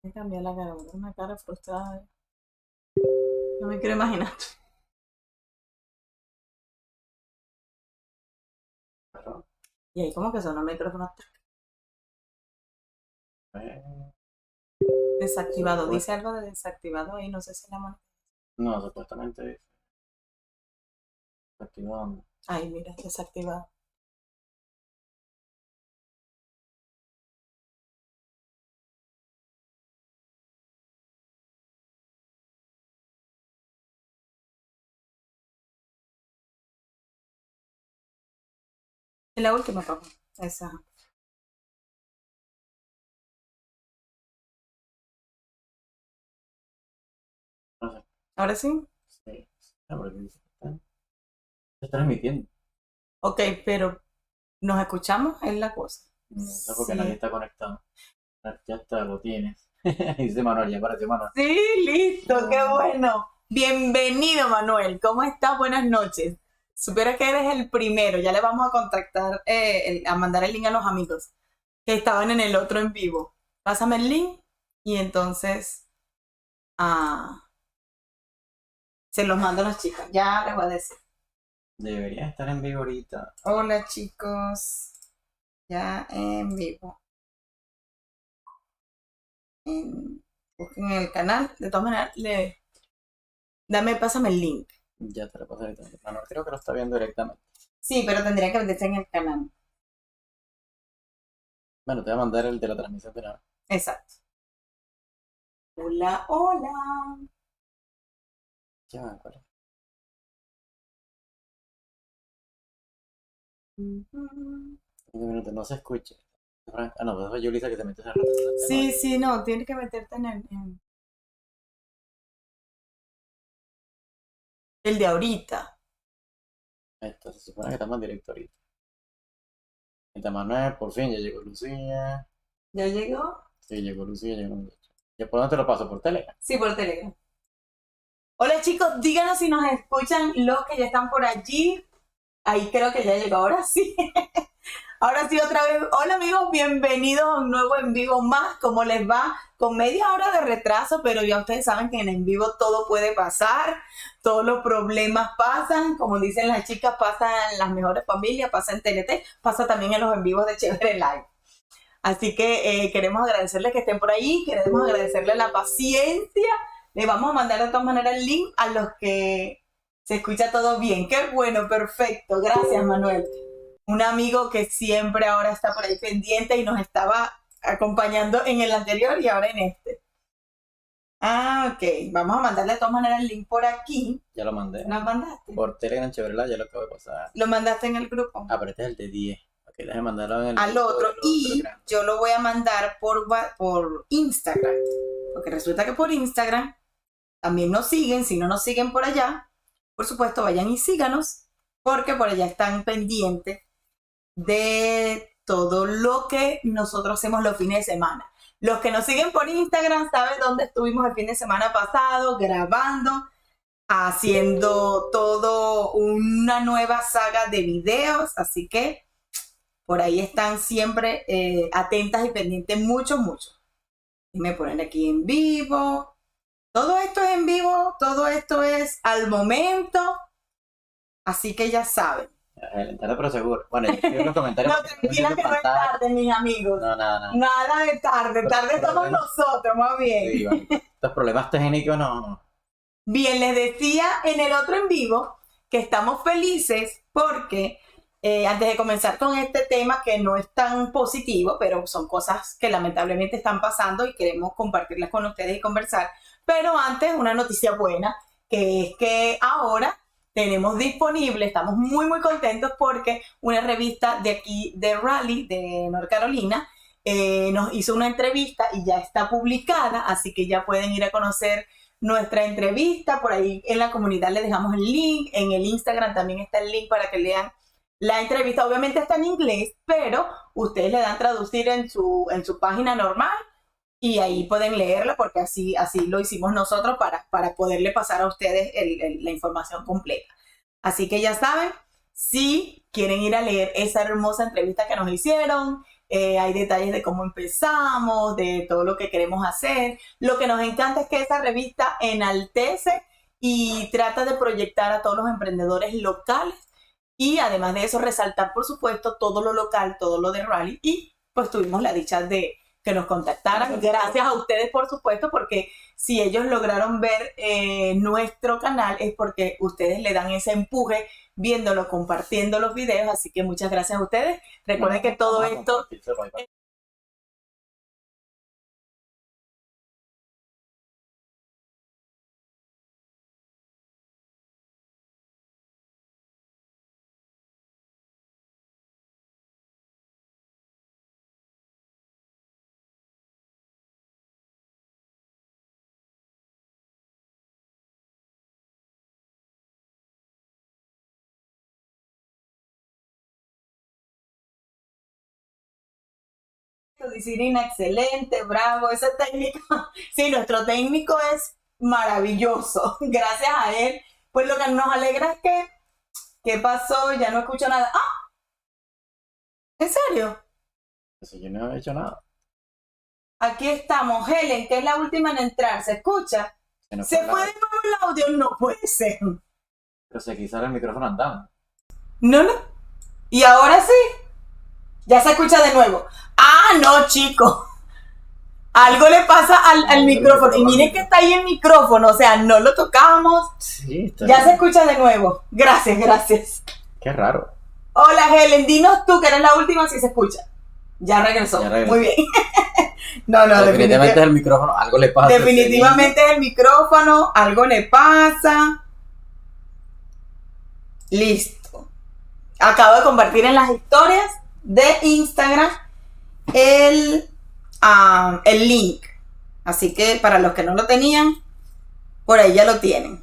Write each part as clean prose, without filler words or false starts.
Me cambié la cara, una cara frustrada. No me quiero imaginar. Pero, Y ahí como que sonó el micrófono eh, desactivado. supuest- Dice algo de desactivado ahí, no sé si la mano. no, supuestamente dice activando. Ay, mira, desactivado. Es la última, papá. Esa. No sé. Ahora sí. Sí. Ah, porque dice que está transmitiendo. Ok, pero nos escuchamos, es la cosa. No sé por qué nadie Sí. está conectado. Ah, ya está, lo tienes. Dice Manuel, ya apareció Manuel. Sí, listo, qué bueno. Bienvenido, Manuel. ¿Cómo estás? Buenas noches. Supieras que eres el primero. Ya le vamos a contactar, a mandar el link a los amigos que estaban en el otro en vivo. Pásame el link y entonces se los mando a los chicos. Ya les voy a decir. Debería estar en vivo ahorita. Hola, chicos. Ya en vivo. Busquen el canal. De todas maneras, pásame el link. Ya te lo pasé ahorita. Manuel creo que lo está viendo directamente. Sí, pero tendría que meterse en el canal. Bueno, te voy a mandar el de la transmisión de nada. Exacto. Hola, hola. Ya me acuerdo. Ujú. 15 minutos, no se escucha. Ah, no, pues fue Yulisa que se metió hace rato. Sí, sí, no, tienes que meterte el de ahorita. Esto se supone que estamos en directo ahorita. Está Manuel, por fin ya llegó Lucía. ¿Ya llegó? Sí, llegó Lucía, llegó Lucía. ¿Ya por dónde te lo paso? ¿Por Telegram? Sí, por Telegram. Hola chicos, díganos si nos escuchan los que ya están por allí. Ahí creo que ya llegó, ahora sí. Ahora sí, otra vez. Hola amigos, bienvenidos a un nuevo en vivo más. ¿Cómo les va? Con media hora de retraso, pero ya ustedes saben que en vivo todo puede pasar. Todos los problemas pasan. Como dicen las chicas, pasa en las mejores familias, pasa en TNT, pasa también en los en vivos de Chévere Live. Así que queremos agradecerles que estén por ahí, queremos agradecerles la paciencia. Les vamos a mandar de todas maneras el link a los que se escucha todo bien. Qué bueno, perfecto. Gracias, Manuel. Un amigo que siempre ahora está por ahí pendiente y nos estaba acompañando en el anterior y ahora en este. Ok. Vamos a mandarle de todas maneras el link por aquí. Ya lo mandé. ¿Lo mandaste? Por Telegram, Chévere Live, ya lo acabo de pasar. Lo mandaste en el grupo. Ah, pero este es el de 10. Ok, déjame mandarlo en el Al grupo otro del y grande. yo lo voy a mandar por Instagram, porque resulta que por Instagram también nos siguen. Si no nos siguen por allá, por supuesto vayan y síganos, porque por allá están pendientes de todo lo que nosotros hacemos los fines de semana. Los que nos siguen por Instagram saben dónde estuvimos el fin de semana pasado grabando, haciendo todo una nueva saga de videos, así que por ahí están siempre atentas y pendientes mucho, mucho. Y me ponen aquí en vivo. Todo esto es en vivo, todo esto es al momento. Así que ya saben. Lento, pero seguro. Bueno, yo escribo en los comentarios. No, tranquila que no es tarde, mis amigos. No, nada. Nada de tarde, tarde estamos nosotros, más bien. Sí, bueno. Estos problemas técnicos no. Bien, les decía en el otro en vivo que estamos felices porque antes de comenzar con este tema que no es tan positivo, pero son cosas que lamentablemente están pasando y queremos compartirlas con ustedes y conversar. Pero antes, una noticia buena, que es que ahora tenemos disponible, estamos muy, muy contentos porque una revista de aquí, de Raleigh, de North Carolina, nos hizo una entrevista y ya está publicada, así que ya pueden ir a conocer nuestra entrevista. Por ahí en la comunidad les dejamos el link, en el Instagram también está el link para que lean la entrevista. Obviamente está en inglés, pero ustedes le dan traducir en su página normal y ahí pueden leerla porque así lo hicimos nosotros para poderle pasar a ustedes la información completa. Así que ya saben, si quieren ir a leer esa hermosa entrevista que nos hicieron, hay detalles de cómo empezamos, de todo lo que queremos hacer. Lo que nos encanta es que esta revista enaltece y trata de proyectar a todos los emprendedores locales y además de eso resaltar, por supuesto, todo lo local, todo lo de Raleigh, y pues tuvimos la dicha de que nos contactaran. Gracias a ustedes, por supuesto, porque si ellos lograron ver nuestro canal es porque ustedes le dan ese empuje viéndolo, compartiendo los videos, así que muchas gracias a ustedes. Recuerden que todo esto... Dice Irina, excelente, bravo, ese técnico. Sí, nuestro técnico es maravilloso. Gracias a él. Pues lo que nos alegra es que, ¿qué pasó? Ya no escucho nada. ¡Ah! ¿En serio? Eso yo no he hecho nada. Aquí estamos, Helen, que es la última en entrar. ¿Se escucha? ¿Se fue puede mover el audio? No puede ser. Pero si aquí sale el micrófono andando. No. ¿Y ahora sí? Ya se escucha de nuevo. Ah, no, chico. Algo le pasa al micrófono. Y miren que está ahí el micrófono. O sea, no lo tocamos. Sí, está ya bien. Se escucha de nuevo. Gracias. Qué raro. Hola, Helen. Dinos tú que eres la última si se escucha. Ya regresó. Muy bien. No, definitivamente es el micrófono. Algo le pasa. Definitivamente es el micrófono. Algo le pasa. Listo. Acabo de compartir en las historias de Instagram el link. Así que para los que no lo tenían, por ahí ya lo tienen.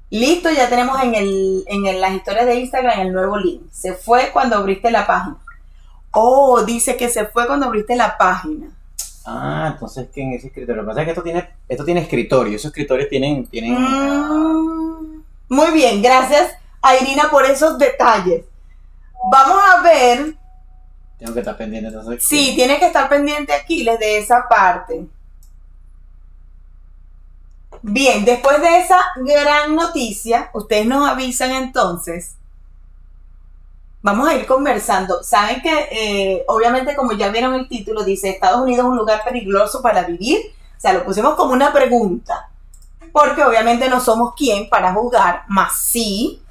Listo, ya tenemos en las historias de Instagram el nuevo link. Se fue cuando abriste la página. Oh, dice que se fue cuando abriste la página. Ah, entonces que en ese escritorio. Lo que pasa es que esto tiene escritorio. Esos escritorios tienen... Muy bien, gracias a Irina por esos detalles. Vamos a ver. Tengo que estar pendiente entonces. Sí, tienes que estar pendiente aquí de esa parte. Bien, después de esa gran noticia, ustedes nos avisan entonces. Vamos a ir conversando. Saben que, obviamente, como ya vieron el título, dice Estados Unidos es un lugar peligroso para vivir. O sea, lo pusimos como una pregunta. Porque obviamente no somos quien para juzgar, más sí,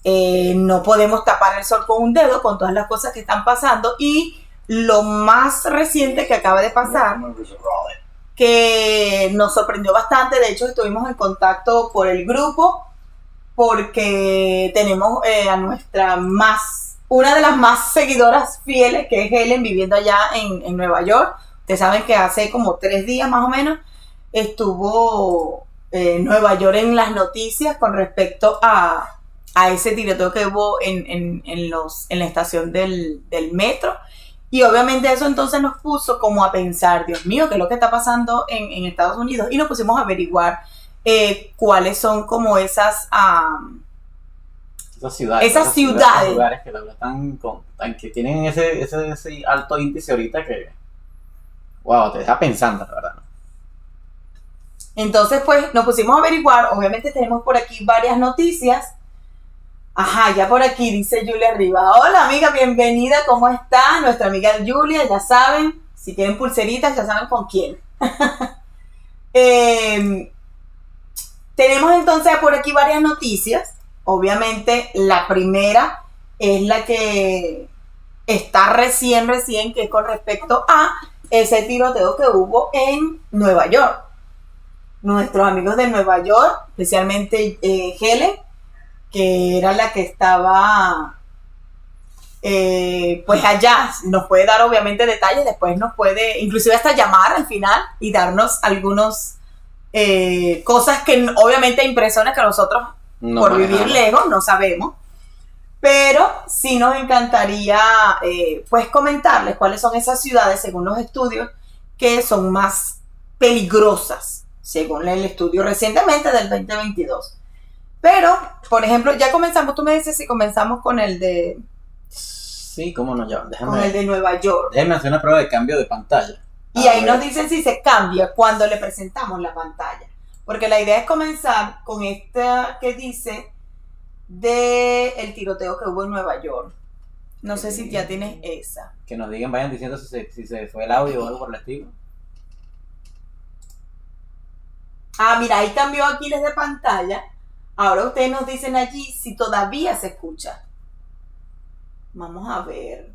no podemos tapar el sol con un dedo con todas las cosas que están pasando. Y lo más reciente que acaba de pasar, que nos sorprendió bastante, de hecho estuvimos en contacto por el grupo, porque tenemos a una de las más seguidoras fieles, que es Helen, viviendo allá en Nueva York. Ustedes saben que hace como 3 días más o menos estuvo Nueva York en las noticias con respecto a ese tiroteo que hubo en la estación del metro. Y obviamente eso entonces nos puso como a pensar, Dios mío, ¿qué es lo que está pasando en Estados Unidos? Y nos pusimos a averiguar cuáles son como esas ciudades. Lugares que la verdad que tienen ese alto índice ahorita que, wow, te deja pensando, la verdad. Entonces, pues, nos pusimos a averiguar. Obviamente tenemos por aquí varias noticias. Ajá, ya por aquí dice Julia Rivas. Hola, amiga, bienvenida, ¿cómo está? Nuestra amiga Julia, ya saben, si quieren pulseritas, ya saben con quién. Tenemos entonces por aquí varias noticias. Obviamente, la primera es la que está recién, que es con respecto a ese tiroteo que hubo en Nueva York. Nuestros amigos de Nueva York, especialmente Helen, que era la que estaba pues allá, nos puede dar obviamente detalles, después nos puede inclusive hasta llamar al final y darnos algunos cosas que obviamente impresiones que nosotros no por vivir lejos no sabemos, pero sí nos encantaría pues comentarles cuáles son esas ciudades según los estudios que son más peligrosas, según el estudio recientemente del 2022. Pero, por ejemplo, ya comenzamos, tú me dices si comenzamos con el de Sí, cómo no, ya. con el de Nueva York. Déjame hacer una prueba de cambio de pantalla. Y ahí nos dicen si se cambia cuando le presentamos la pantalla. Porque la idea es comenzar con esta que dice el tiroteo que hubo en Nueva York. No sé si ya tienes esa. Que nos digan, vayan diciendo si se fue el audio o algo por el estilo. Ah, mira, ahí cambió Aquiles de pantalla. Ahora ustedes nos dicen allí si todavía se escucha. Vamos a ver.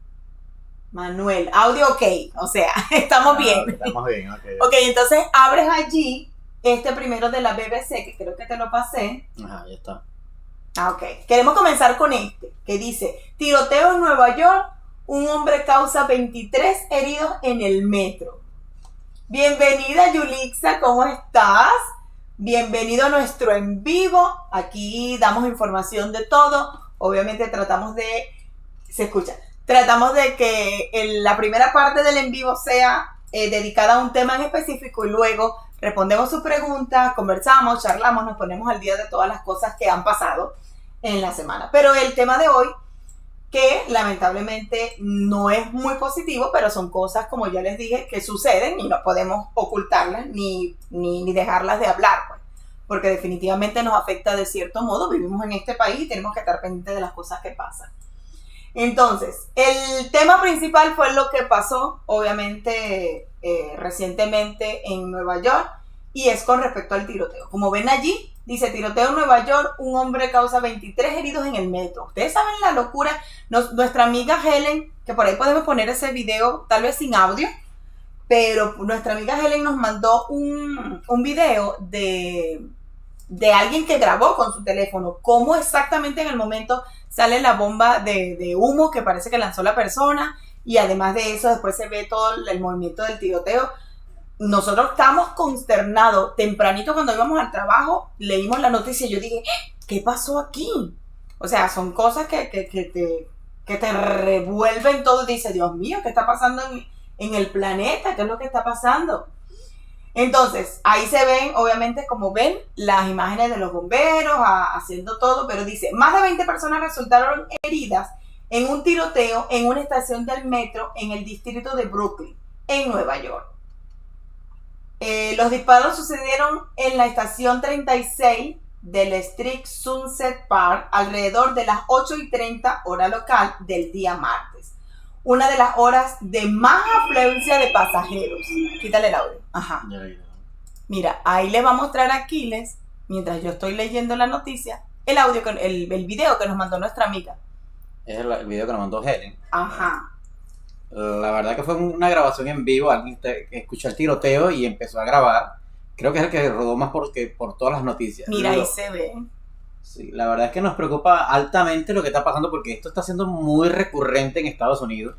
Manuel, audio ok, o sea, estamos bien. Estamos bien, ok. Ok, entonces abres allí este primero de la BBC, que creo que te lo pasé. Ajá, ya está. Ah, ok. Queremos comenzar con este, que dice, tiroteo en Nueva York, un hombre causa 23 heridos en el metro. Bienvenida, Yulixa, ¿cómo estás? Bienvenido a nuestro en vivo. Aquí damos información de todo. Obviamente tratamos de... Se escucha. Tratamos de que la primera parte del en vivo sea dedicada a un tema en específico y luego respondemos sus preguntas, conversamos, charlamos, nos ponemos al día de todas las cosas que han pasado en la semana. Pero el tema de hoy, que lamentablemente no es muy positivo, pero son cosas, como ya les dije, que suceden y no podemos ocultarlas ni dejarlas de hablar, pues, porque definitivamente nos afecta de cierto modo. Vivimos en este país y tenemos que estar pendientes de las cosas que pasan. Entonces, el tema principal fue lo que pasó, obviamente, recientemente en Nueva York, y es con respecto al tiroteo. Como ven allí, dice, tiroteo en Nueva York, un hombre causa 23 heridos en el metro. Ustedes saben la locura. Nuestra amiga Helen, que por ahí podemos poner ese video, tal vez sin audio, pero nuestra amiga Helen nos mandó un video de alguien que grabó con su teléfono cómo exactamente en el momento sale la bomba de humo que parece que lanzó la persona, y además de eso después se ve todo el movimiento del tiroteo. Nosotros estamos consternados. Tempranito cuando íbamos al trabajo leímos la noticia y yo dije, ¿qué pasó aquí? O sea, son cosas que te revuelven todo. Dice, Dios mío, ¿qué está pasando en el planeta? ¿Qué es lo que está pasando? Entonces, ahí se ven, obviamente, como ven, las imágenes de los bomberos haciendo todo, pero dice, más de 20 personas resultaron heridas en un tiroteo en una estación del metro en el distrito de Brooklyn, en Nueva York. Los disparos sucedieron en la estación 36 del Street Sunset Park alrededor de las 8:30 hora local del día martes. Una de las horas de más afluencia de pasajeros. Quítale el audio. Ajá. Mira, ahí les va a mostrar a Aquiles, mientras yo estoy leyendo la noticia, el audio, el video que nos mandó nuestra amiga. Es el video que nos mandó Helen. Ajá. La verdad que fue una grabación en vivo. Alguien escuchó el tiroteo y empezó a grabar. Creo que es el que rodó más por todas las noticias. Mira, ahí se ve. Sí, la verdad es que nos preocupa altamente lo que está pasando, porque esto está siendo muy recurrente en Estados Unidos.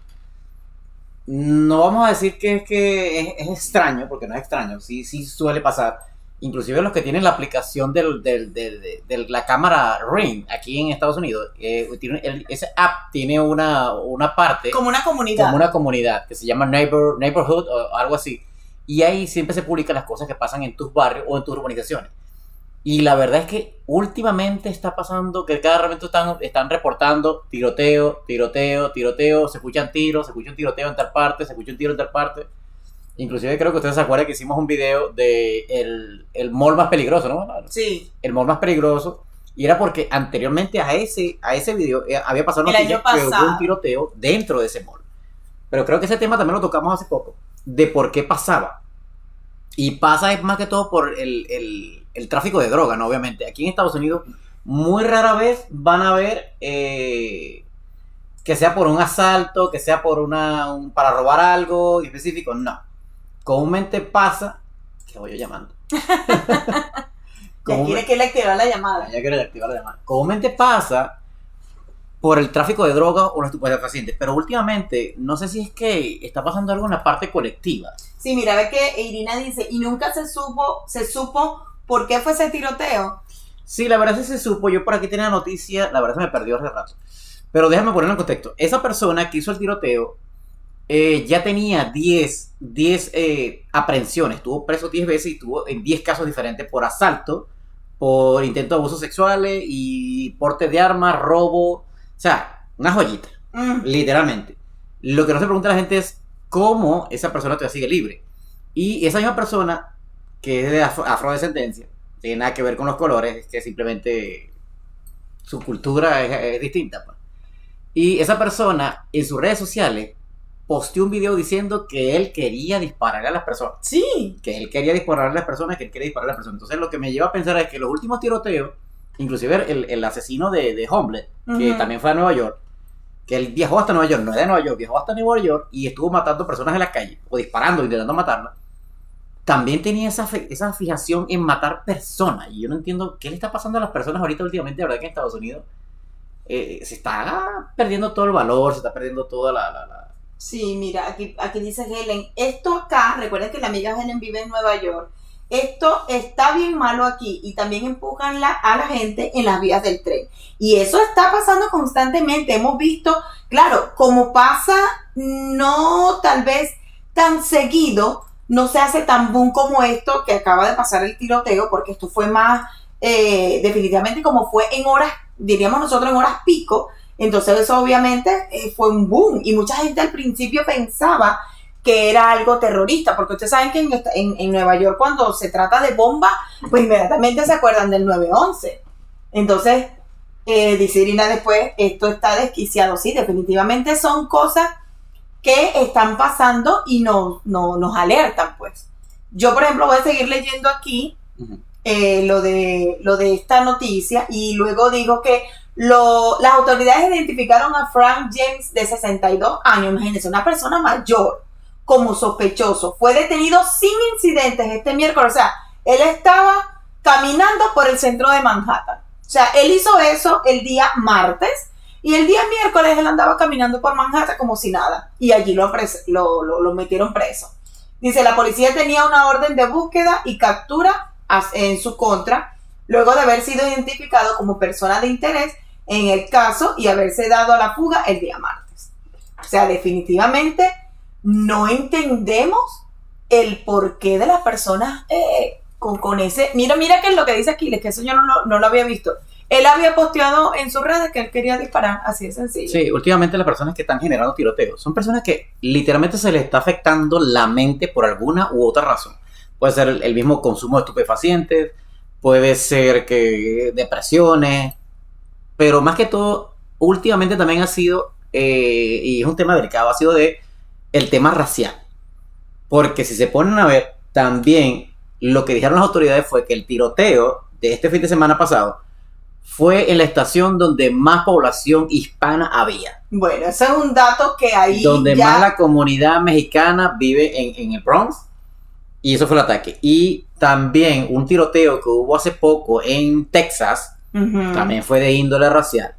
No vamos a decir que es extraño, porque no es extraño, sí suele pasar. Inclusive los que tienen la aplicación de la cámara Ring aquí en Estados Unidos, ese app tiene una parte como una comunidad que se llama Neighborhood o algo así, y ahí siempre se publican las cosas que pasan en tus barrios o en tus urbanizaciones. Y la verdad es que últimamente está pasando que cada momento están reportando tiroteo, se escuchan tiros, se escucha un tiroteo en tal parte, se escucha un tiro en tal parte. Inclusive creo que ustedes se acuerdan que hicimos un video de el mall más peligroso, ¿no? Sí. El mall más peligroso. Y era porque anteriormente a ese video había pasado noticia que hubo un tiroteo dentro de ese mall. Pero creo que ese tema también lo tocamos hace poco, de por qué pasaba. Y pasa más que todo por el tráfico de droga, ¿no? Obviamente. Aquí en Estados Unidos muy rara vez van a ver que sea por un asalto, que sea por para robar algo específico. No. Comúnmente pasa... ¿Qué voy yo llamando? Ya quiere que le active la llamada. Ya quiere activar la llamada. Comúnmente pasa por el tráfico de droga o los estupefacientes. Pero últimamente, no sé si es que está pasando algo en la parte colectiva. Sí, mira, ve que Irina dice, y nunca se supo por qué fue ese tiroteo. Sí, la verdad sí se supo. Yo por aquí tenía la noticia, la verdad se me perdió hace rato. Pero déjame ponerlo en contexto. Esa persona que hizo el tiroteo ya tenía 10 aprehensiones. Estuvo preso 10 veces y estuvo en 10 casos diferentes por asalto, por intento de abusos sexuales y porte de armas, robo. O sea, una joyita. Literalmente. Lo que no se pregunta la gente es cómo esa persona todavía sigue libre. Y esa misma persona, que es de afrodescendencia, tiene nada que ver con los colores, es que simplemente su cultura es distinta. Pues. Y esa persona en sus redes sociales posteó un video diciendo que él quería dispararle a las personas. Sí. Que él quería dispararle a las personas, que él quería dispararle a las personas. Entonces lo que me lleva a pensar es que los últimos tiroteos, inclusive el asesino de Homeland, que también fue a Nueva York, que él viajó hasta Nueva York, no es de Nueva York, viajó hasta Nueva York y estuvo matando personas en la calle, o disparando, intentando matarlas, también tenía esa fijación en matar personas. Y yo no entiendo qué le está pasando a las personas ahorita últimamente, de verdad que en Estados Unidos se está perdiendo todo el valor, se está perdiendo toda la... Sí, mira, aquí dice Helen, esto acá, recuerden que la amiga Helen vive en Nueva York, esto está bien malo aquí y también empujan a la gente en las vías del tren. Y eso está pasando constantemente. Hemos visto, claro, como pasa, no tal vez tan seguido, no se hace tan boom como esto que acaba de pasar el tiroteo, porque esto fue más, definitivamente como fue en horas, diríamos nosotros en horas pico. Entonces eso obviamente fue un boom y mucha gente al principio pensaba que era algo terrorista, porque ustedes saben que en Nueva York cuando se trata de bomba, pues inmediatamente se acuerdan del 9/11. Entonces, dice Irina después, esto está desquiciado. Sí, definitivamente son cosas que están pasando y nos alertan, pues. Yo, por ejemplo, voy a seguir leyendo aquí lo de esta noticia y luego digo que las autoridades identificaron a Frank James de 62 años, imagínense, una persona mayor, como sospechoso. Fue detenido sin incidentes este miércoles. O sea, él estaba caminando por el centro de Manhattan. O sea, él hizo eso el día martes y el día miércoles él andaba caminando por Manhattan como si nada. Y allí lo metieron preso. Dice, la policía tenía una orden de búsqueda y captura en su contra, luego de haber sido identificado como persona de interés en el caso y haberse dado a la fuga el día martes. O sea, definitivamente no entendemos el porqué de las personas con ese... Mira qué es lo que dice Aquiles, que eso yo no lo había visto. Él había posteado en sus redes que él quería disparar, así de sencillo. Sí, últimamente las personas que están generando tiroteos son personas que literalmente se les está afectando la mente por alguna u otra razón. Puede ser el mismo consumo de estupefacientes, puede ser que depresiones, pero más que todo, últimamente también ha sido, y es un tema delicado, ha sido el tema racial. Porque si se ponen a ver, también lo que dijeron las autoridades fue que el tiroteo de este fin de semana pasado fue en la estación donde más población hispana había. Bueno, ese es un dato que ahí donde más la comunidad mexicana vive en el Bronx. Y eso fue el ataque. Y también un tiroteo que hubo hace poco en Texas, también fue de índole racial.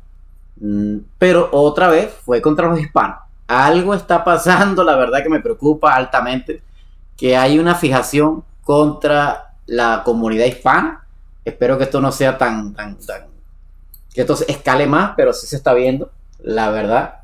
Pero otra vez fue contra los hispanos. Algo está pasando, la verdad que me preocupa altamente, que hay una fijación contra la comunidad hispana. Espero que esto no sea tan que esto se escale más, pero sí se está viendo, la verdad.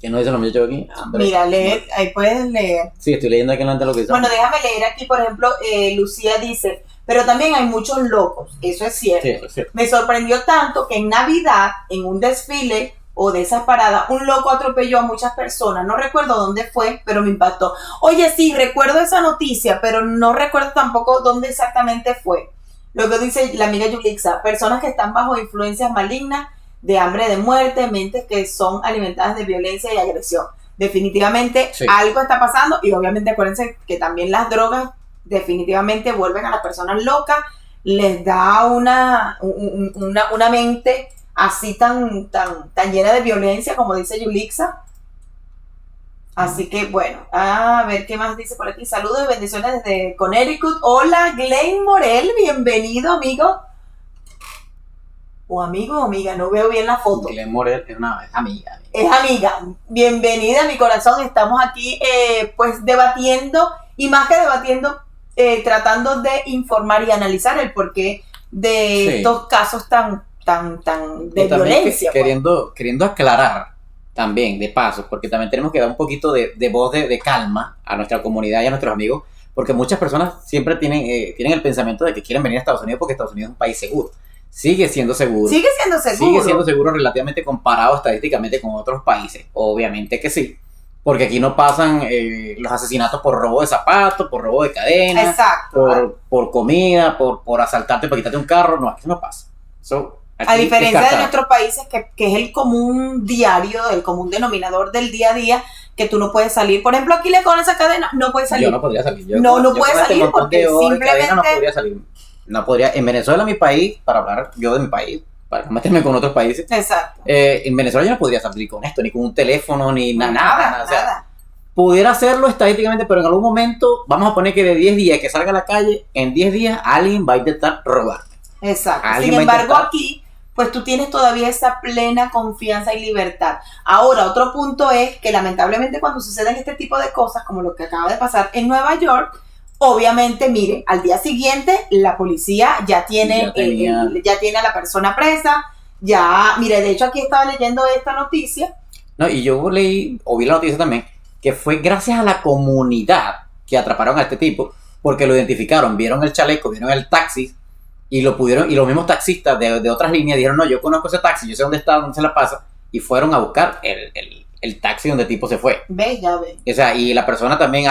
¿Qué nos dicen los muchachos aquí? Mira, leer, ahí puedes leer. Sí, estoy leyendo aquí en lo que dice. Bueno, déjame leer aquí, por ejemplo, Lucía dice, pero también hay muchos locos, eso es cierto. Sí, eso es cierto. Me sorprendió tanto que en Navidad, en un desfile o de esas paradas, un loco atropelló a muchas personas. No recuerdo dónde fue, pero me impactó. Oye, sí, recuerdo esa noticia, pero no recuerdo tampoco dónde exactamente fue. Luego dice la amiga Yulixa, personas que están bajo influencias malignas, de hambre, de muerte, mentes que son alimentadas de violencia y agresión. Definitivamente sí. Algo está pasando y obviamente acuérdense que también las drogas definitivamente vuelven a las personas locas, les da una mente así tan llena de violencia como dice Yulixa. Así que bueno, a ver qué más dice por aquí. Saludos y bendiciones desde Connecticut. Hola, Glenn Morel, bienvenido, amigo. O amigo o amiga, no veo bien la foto. Glenn Morel es amiga. Es amiga. Bienvenida a mi corazón. Estamos aquí pues debatiendo y más que debatiendo, tratando de informar y analizar el porqué de estos casos tan de violencia. Queriendo aclarar también, de paso, porque también tenemos que dar un poquito de voz de calma a nuestra comunidad y a nuestros amigos, porque muchas personas siempre tienen el pensamiento de que quieren venir a Estados Unidos porque Estados Unidos es un país seguro. sigue siendo seguro. Sigue siendo seguro. Sigue siendo seguro relativamente comparado estadísticamente con otros países. Obviamente que sí. Porque aquí no pasan los asesinatos por robo de zapatos, por robo de cadenas. Exacto. Por comida, por asaltarte, para quitarte un carro. No, aquí no pasa. A diferencia de nuestros países, que es el común diario, el común denominador del día a día, que tú no puedes salir. Por ejemplo, aquí con esa cadena no puedes salir. Yo no podría salir. No puedes salir porque simplemente... No podría salir. No podría. En Venezuela, mi país, para hablar yo de mi país, para no meterme con otros países. Exacto. En Venezuela yo no podría salir con esto, ni con un teléfono, ni nada. O sea, nada. Pudiera hacerlo estadísticamente, pero en algún momento, vamos a poner que de 10 días que salga a la calle, en 10 días alguien va a intentar robarme. Exacto. Sin embargo, aquí, pues tú tienes todavía esa plena confianza y libertad. Ahora, otro punto es que lamentablemente cuando suceden este tipo de cosas, como lo que acaba de pasar en Nueva York, obviamente, mire, al día siguiente la policía ya tiene a la persona presa. Mire, de hecho aquí estaba leyendo esta noticia. No, y yo vi la noticia también, que fue gracias a la comunidad que atraparon a este tipo, porque lo identificaron, vieron el chaleco, vieron el taxi, y lo pudieron, y los mismos taxistas de otras líneas dijeron, no, yo conozco ese taxi, yo sé dónde está, dónde se la pasa, y fueron a buscar el taxi donde el tipo se fue. Ve. O sea, y la persona también,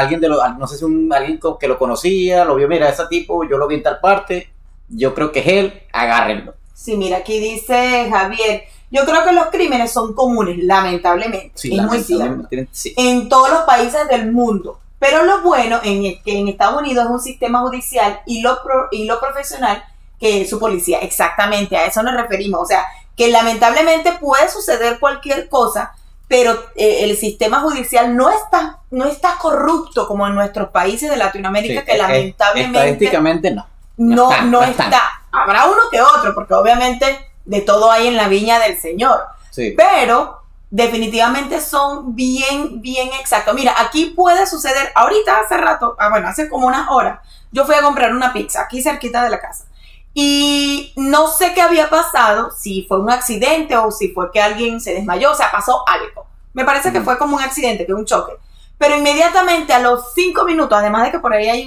no sé si alguien que lo conocía, lo vio, mira, ese tipo, yo lo vi en tal parte, yo creo que es él, agárrenlo. Sí, mira, aquí dice Javier, yo creo que los crímenes son comunes, lamentablemente. Sí, es muy cierto. Sí. En todos los países del mundo. Pero lo bueno es que en Estados Unidos es un sistema judicial y lo profesional que es su policía. Exactamente, a eso nos referimos. O sea, que lamentablemente puede suceder cualquier cosa, pero el sistema judicial no está corrupto como en nuestros países de Latinoamérica, sí, que lamentablemente... Estadísticamente no. No está. Habrá uno que otro, porque obviamente de todo hay en la viña del Señor. Sí. Pero definitivamente son bien exactos. Mira, aquí puede suceder, ahorita hace rato, hace como unas horas, yo fui a comprar una pizza aquí cerquita de la casa. Y no sé qué había pasado, si fue un accidente o si fue que alguien se desmayó, o sea, pasó algo. Me parece que fue como un accidente, que un choque. Pero inmediatamente a los 5 minutos, además de que por ahí hay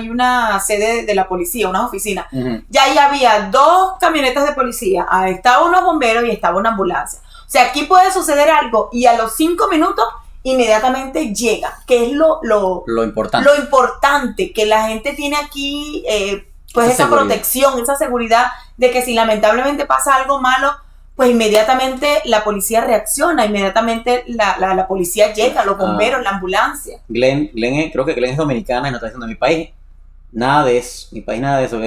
una sede de la policía, una oficina, ya ahí había 2 camionetas de policía, estaba unos bomberos y estaba una ambulancia. O sea, aquí puede suceder algo y a los 5 minutos inmediatamente llega, que es lo importante. Lo importante, que la gente tiene aquí, pues esa protección, esa seguridad de que si lamentablemente pasa algo malo, pues inmediatamente la policía reacciona, inmediatamente la policía llega, los bomberos, la ambulancia. Creo que Glenn es dominicana y no está diciendo mi país. Nada de eso, mi país nada de eso,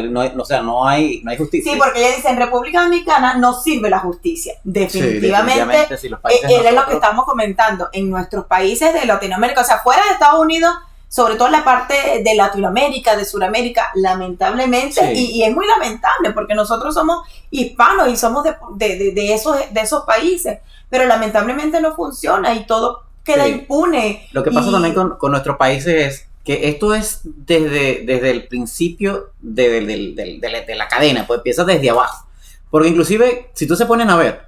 no hay justicia. Sí, porque ella dice, en República Dominicana no sirve la justicia. Definitivamente sí, es lo que estamos comentando. En nuestros países de Latinoamérica, o sea, fuera de Estados Unidos, sobre todo en la parte de Latinoamérica, de Sudamérica, lamentablemente, sí. y es muy lamentable porque nosotros somos hispanos y somos de esos países, pero lamentablemente no funciona y todo queda impune. Lo que pasa también con nuestros países es que esto es desde el principio de la cadena, pues empieza desde abajo, porque inclusive si tú se ponen a ver,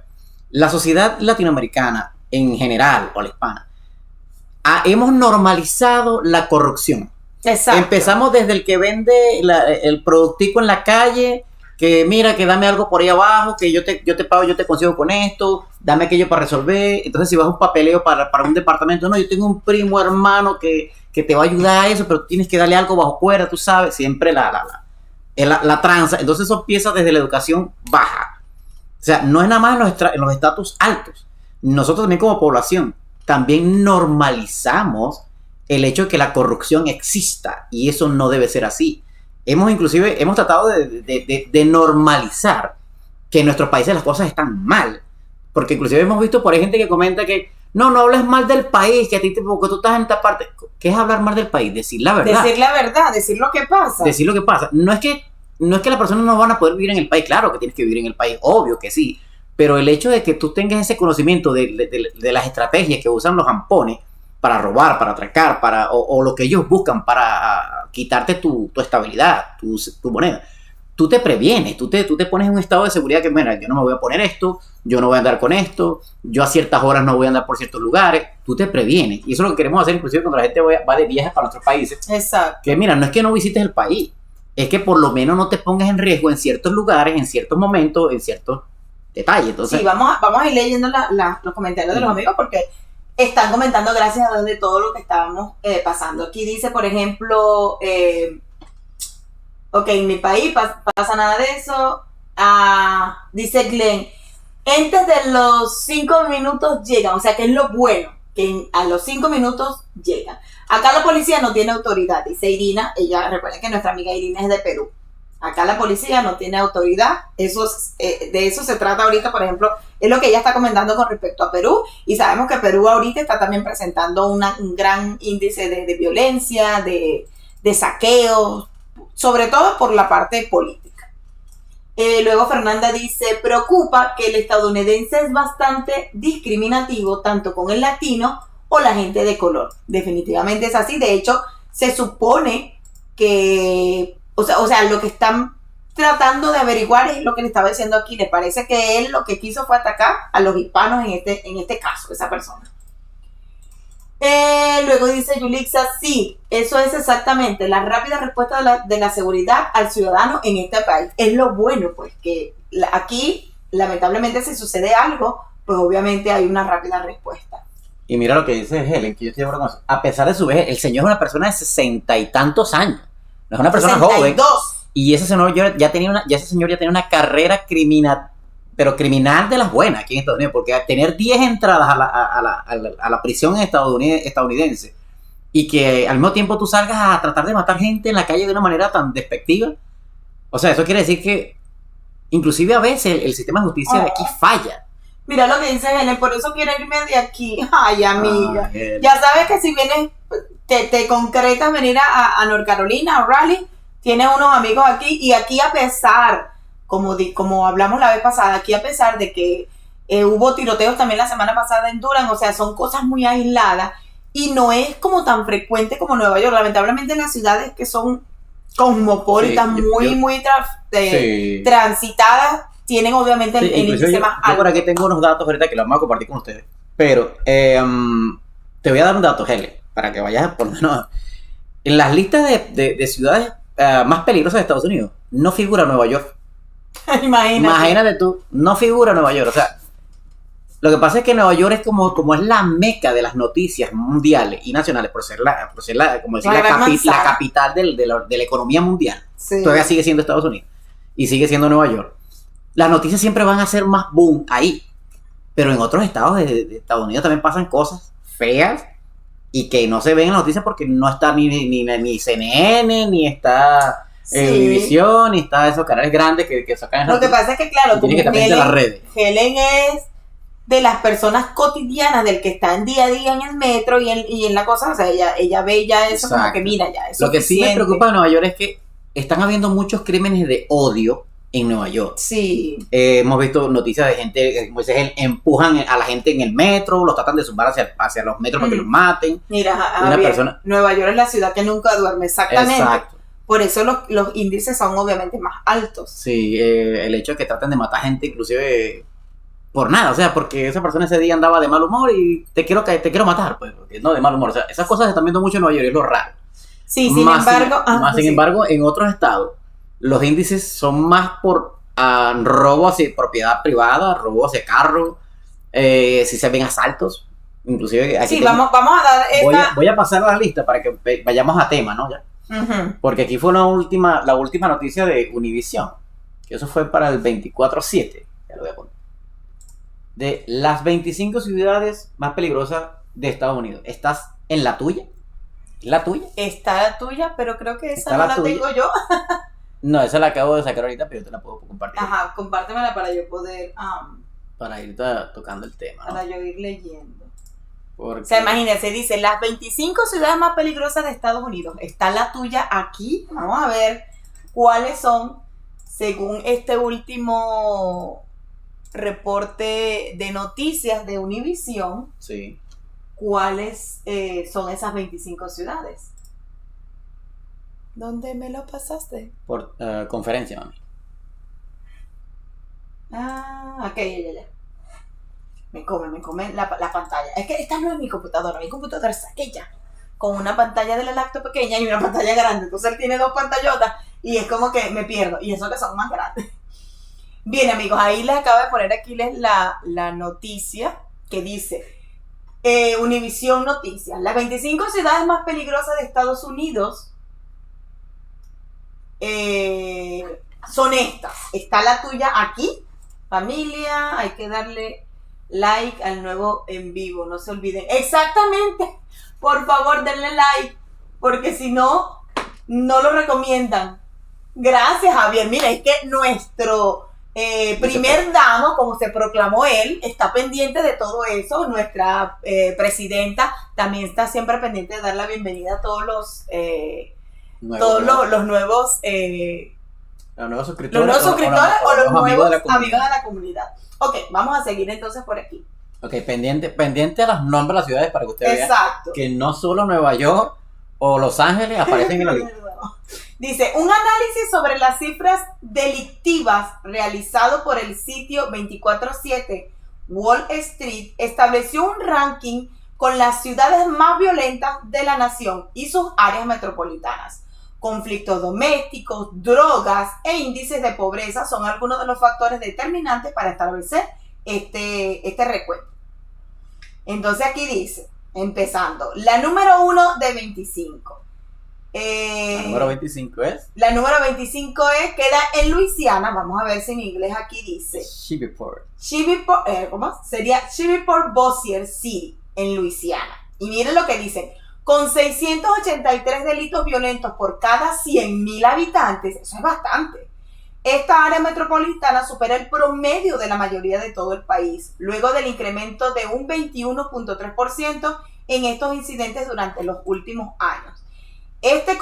la sociedad latinoamericana en general, o la hispana, hemos normalizado la corrupción. Exacto. Empezamos desde el que vende el productico en la calle, que mira, que dame algo por ahí abajo, que yo te pago, yo te consigo con esto, dame aquello para resolver. Entonces si vas a un papeleo para un departamento, no, yo tengo un primo hermano que te va a ayudar a eso, pero tienes que darle algo bajo cuerda, tú sabes, siempre la tranza. Entonces eso empieza desde la educación baja. O sea, no es nada más en los estatus altos. Nosotros también como población también normalizamos el hecho de que la corrupción exista y eso no debe ser así. Hemos tratado de normalizar que en nuestros países las cosas están mal, porque inclusive hemos visto por ahí gente que comenta que no hables mal del país, que a ti porque tú estás en esta parte. ¿Qué es hablar mal del país? Decir la verdad. Decir la verdad, decir lo que pasa. Decir lo que pasa. No es que las personas no van a poder vivir en el país, claro que tienes que vivir en el país, obvio que sí. Pero el hecho de que tú tengas ese conocimiento de las estrategias que usan los ampones para robar, para atracar, o lo que ellos buscan para quitarte tu estabilidad, tu moneda, tú te previenes, tú te pones en un estado de seguridad que, mira, yo no me voy a poner esto, yo no voy a andar con esto, yo a ciertas horas no voy a andar por ciertos lugares, tú te previenes. Y eso es lo que queremos hacer inclusive cuando la gente va de viaje para nuestros países. Exacto. Que mira, no es que no visites el país, es que por lo menos no te pongas en riesgo en ciertos lugares, en ciertos momentos, en ciertos detalles. Entonces, sí, vamos a ir leyendo los comentarios de los amigos porque están comentando gracias a Dios de todo lo que estábamos pasando. Aquí dice, por ejemplo, ok, en mi país pasa nada de eso. Dice Glenn, antes de los 5 minutos llegan, o sea que es lo bueno, que a los 5 minutos llegan. Acá la policía no tiene autoridad, dice Irina. Ella, recuerden que nuestra amiga Irina es de Perú. Acá la policía no tiene autoridad. De eso se trata ahorita, por ejemplo, es lo que ella está comentando con respecto a Perú. Y sabemos que Perú ahorita está también presentando un gran índice de violencia, de saqueos, sobre todo por la parte política. Luego Fernanda dice, preocupa que el estadounidense es bastante discriminativo tanto con el latino o la gente de color. Definitivamente es así. De hecho, se supone que, o sea, lo que están tratando de averiguar es lo que le estaba diciendo aquí. Le parece que él lo que quiso fue atacar a los hispanos en este caso, esa persona. Luego dice Yulixa, sí, eso es exactamente la rápida respuesta de la seguridad al ciudadano en este país. Es lo bueno, pues, que aquí, lamentablemente, si sucede algo, pues obviamente hay una rápida respuesta. Y mira lo que dice Helen, que yo estoy de acuerdo con eso. A pesar de su vejez, el señor es una persona de 60 y tantos años. No es una persona 62. Joven. Y ese señor ya tenía una carrera criminal, pero criminal de las buenas aquí en Estados Unidos, porque tener 10 entradas a la prisión estadounidense y que al mismo tiempo tú salgas a tratar de matar gente en la calle de una manera tan despectiva, o sea, eso quiere decir que inclusive a veces el sistema de justicia de aquí falla. Mira lo que dice Helen, por eso quiero irme de aquí. Ay, amiga. Ya sabes que si vienes, te concretas venir a North Carolina, a Raleigh, tienes unos amigos aquí, y aquí a pesar, como hablamos la vez pasada, aquí a pesar de que hubo tiroteos también la semana pasada en Durham, o sea, son cosas muy aisladas, y no es como tan frecuente como Nueva York. Lamentablemente en las ciudades que son cosmopolitas, muy transitadas, tienen obviamente el índice más alto. Yo por aquí tengo unos datos ahorita que los vamos a compartir con ustedes. Pero te voy a dar un dato, Helen, para que vayas por lo menos. En las listas de ciudades más peligrosas de Estados Unidos no figura Nueva York. Imagínate tú, no figura Nueva York. O sea, lo que pasa es que Nueva York es como es la meca de las noticias mundiales y nacionales, por ser la capital de la economía mundial. Sí. Todavía sigue siendo Estados Unidos y sigue siendo Nueva York. Las noticias siempre van a ser más boom ahí, pero en otros estados de Estados Unidos también pasan cosas feas y que no se ven en las noticias porque no está ni CNN, ni está Univision, ni está esos canales grandes que sacan. Lo que pasa es que, claro, como Helen es de las personas cotidianas, del que está en día a día en el metro y en la cosa, o sea, ella ve ya eso. Exacto. Como que mira ya eso. Lo que sí me preocupa de Nueva York es que están habiendo muchos crímenes de odio en Nueva York. Sí. Hemos visto noticias de gente, como dices, empujan a la gente en el metro, los tratan de zumbar hacia los metros para que los maten. Mira, Nueva York es la ciudad que nunca duerme, exactamente. Exacto. Por eso los índices son obviamente más altos. Sí, el hecho de que traten de matar gente inclusive por nada, o sea, porque esa persona ese día andaba de mal humor y te quiero matar, pues, no de mal humor. O sea, esas cosas se están viendo mucho en Nueva York, es lo raro. Sí, sin embargo, en otros estados los índices son más por robo hacia propiedad privada, robo hacia carro, si se ven asaltos, inclusive aquí. Sí, vamos a dar esta. Voy a pasar la lista para que vayamos a tema, ¿no? Ya. Uh-huh. Porque aquí fue la última noticia de Univision, que eso fue para el 24/7, ya lo voy a poner. De las 25 ciudades más peligrosas de Estados Unidos, ¿estás en la tuya? ¿La tuya? Está la tuya, pero creo que esa no la tengo yo. No, esa la acabo de sacar ahorita, pero yo te la puedo compartir. Ajá, compártemela para yo poder... para ir tocando el tema, ¿no? Para yo ir leyendo. Porque... O sea, imagínense, dice, las 25 ciudades más peligrosas de Estados Unidos. Está la tuya aquí. Vamos a ver cuáles son, según este último reporte de noticias de Univision. Sí. ¿Cuáles son esas 25 ciudades? ¿Dónde me lo pasaste? Por conferencia, mami. Ok, ya. Me come la pantalla. Es que esta no es mi computadora es aquella. con una pantalla de la lacto pequeña y una pantalla grande. Entonces él tiene 2 pantallotas y es como que me pierdo. Y eso que son más grandes. Bien, amigos, ahí les acabo de poner aquí la noticia que dice Univisión Noticias. Las 25 ciudades más peligrosas de Estados Unidos son estas. Está la tuya aquí, familia. Hay que darle like al nuevo en vivo, no se olviden. Exactamente. Por favor, denle like, porque si no, no lo recomiendan. Gracias, Javier. Mira, es que nuestro primer damo, como se proclamó él, está pendiente de todo eso. Nuestra presidenta también está siempre pendiente de dar la bienvenida a todos los nuevos suscriptores, o los nuevos amigos de la comunidad. Ok, vamos a seguir entonces por aquí. Ok, pendiente a los nombres de las ciudades para que usted vea que no solo Nueva York o Los Ángeles aparecen en la lista. Dice, un análisis sobre las cifras delictivas realizado por el sitio 24/7 Wall Street estableció un ranking con las ciudades más violentas de la nación y sus áreas metropolitanas. Conflictos domésticos, drogas e índices de pobreza son algunos de los factores determinantes para establecer este recuento. Entonces aquí dice, empezando, la número 1 de 25. La número 25 es. La número 25 queda en Luisiana. Vamos a ver si en inglés aquí dice. Shreveport. ¿Cómo? Sería Shreveport Bossier City, en Luisiana. Y miren lo que dicen. Con 683 delitos violentos por cada 100,000 habitantes, eso es bastante. Esta área metropolitana supera el promedio de la mayoría de todo el país, luego del incremento de un 21.3% en estos incidentes durante los últimos años. Este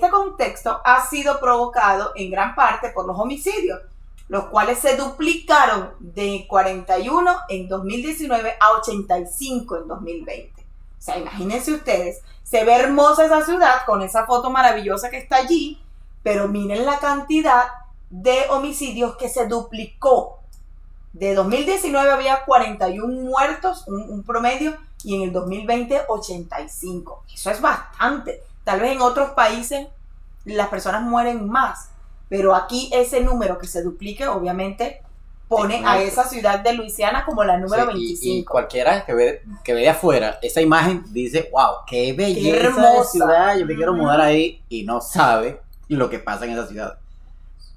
contexto ha sido provocado en gran parte por los homicidios, los cuales se duplicaron de 41 en 2019 a 85 en 2020. O sea, imagínense ustedes, se ve hermosa esa ciudad con esa foto maravillosa que está allí, pero miren la cantidad de homicidios que se duplicó. De 2019 había 41 muertos, un promedio, y en el 2020 85. Eso es bastante. Tal vez en otros países las personas mueren más, pero aquí ese número que se duplique obviamente pone a esa ciudad de Luisiana como la número 25. Y cualquiera que ve de afuera esa imagen dice, wow, qué belleza de ciudad, yo me quiero mudar ahí, y no sabe lo que pasa en esa ciudad.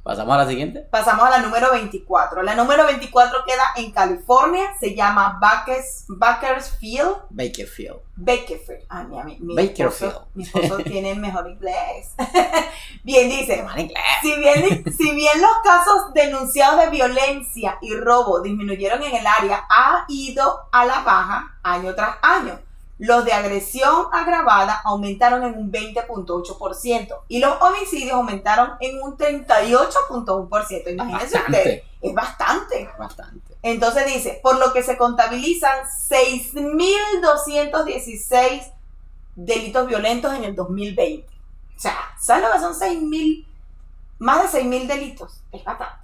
¿Pasamos a la siguiente? Pasamos a la número 24. La número 24 queda en California, se llama Bakersfield. Ay, mi esposo tiene mejor inglés. Bien, dice, si bien los casos denunciados de violencia y robo disminuyeron en el área, ha ido a la baja año tras año. Los de agresión agravada aumentaron en un 20.8% y los homicidios aumentaron en un 38.1%. Imagínense ustedes, es bastante. Entonces dice, por lo que se contabilizan 6.216 delitos violentos en el 2020. O sea, ¿saben lo que son 6.000? Más de 6.000 delitos. Es bastante.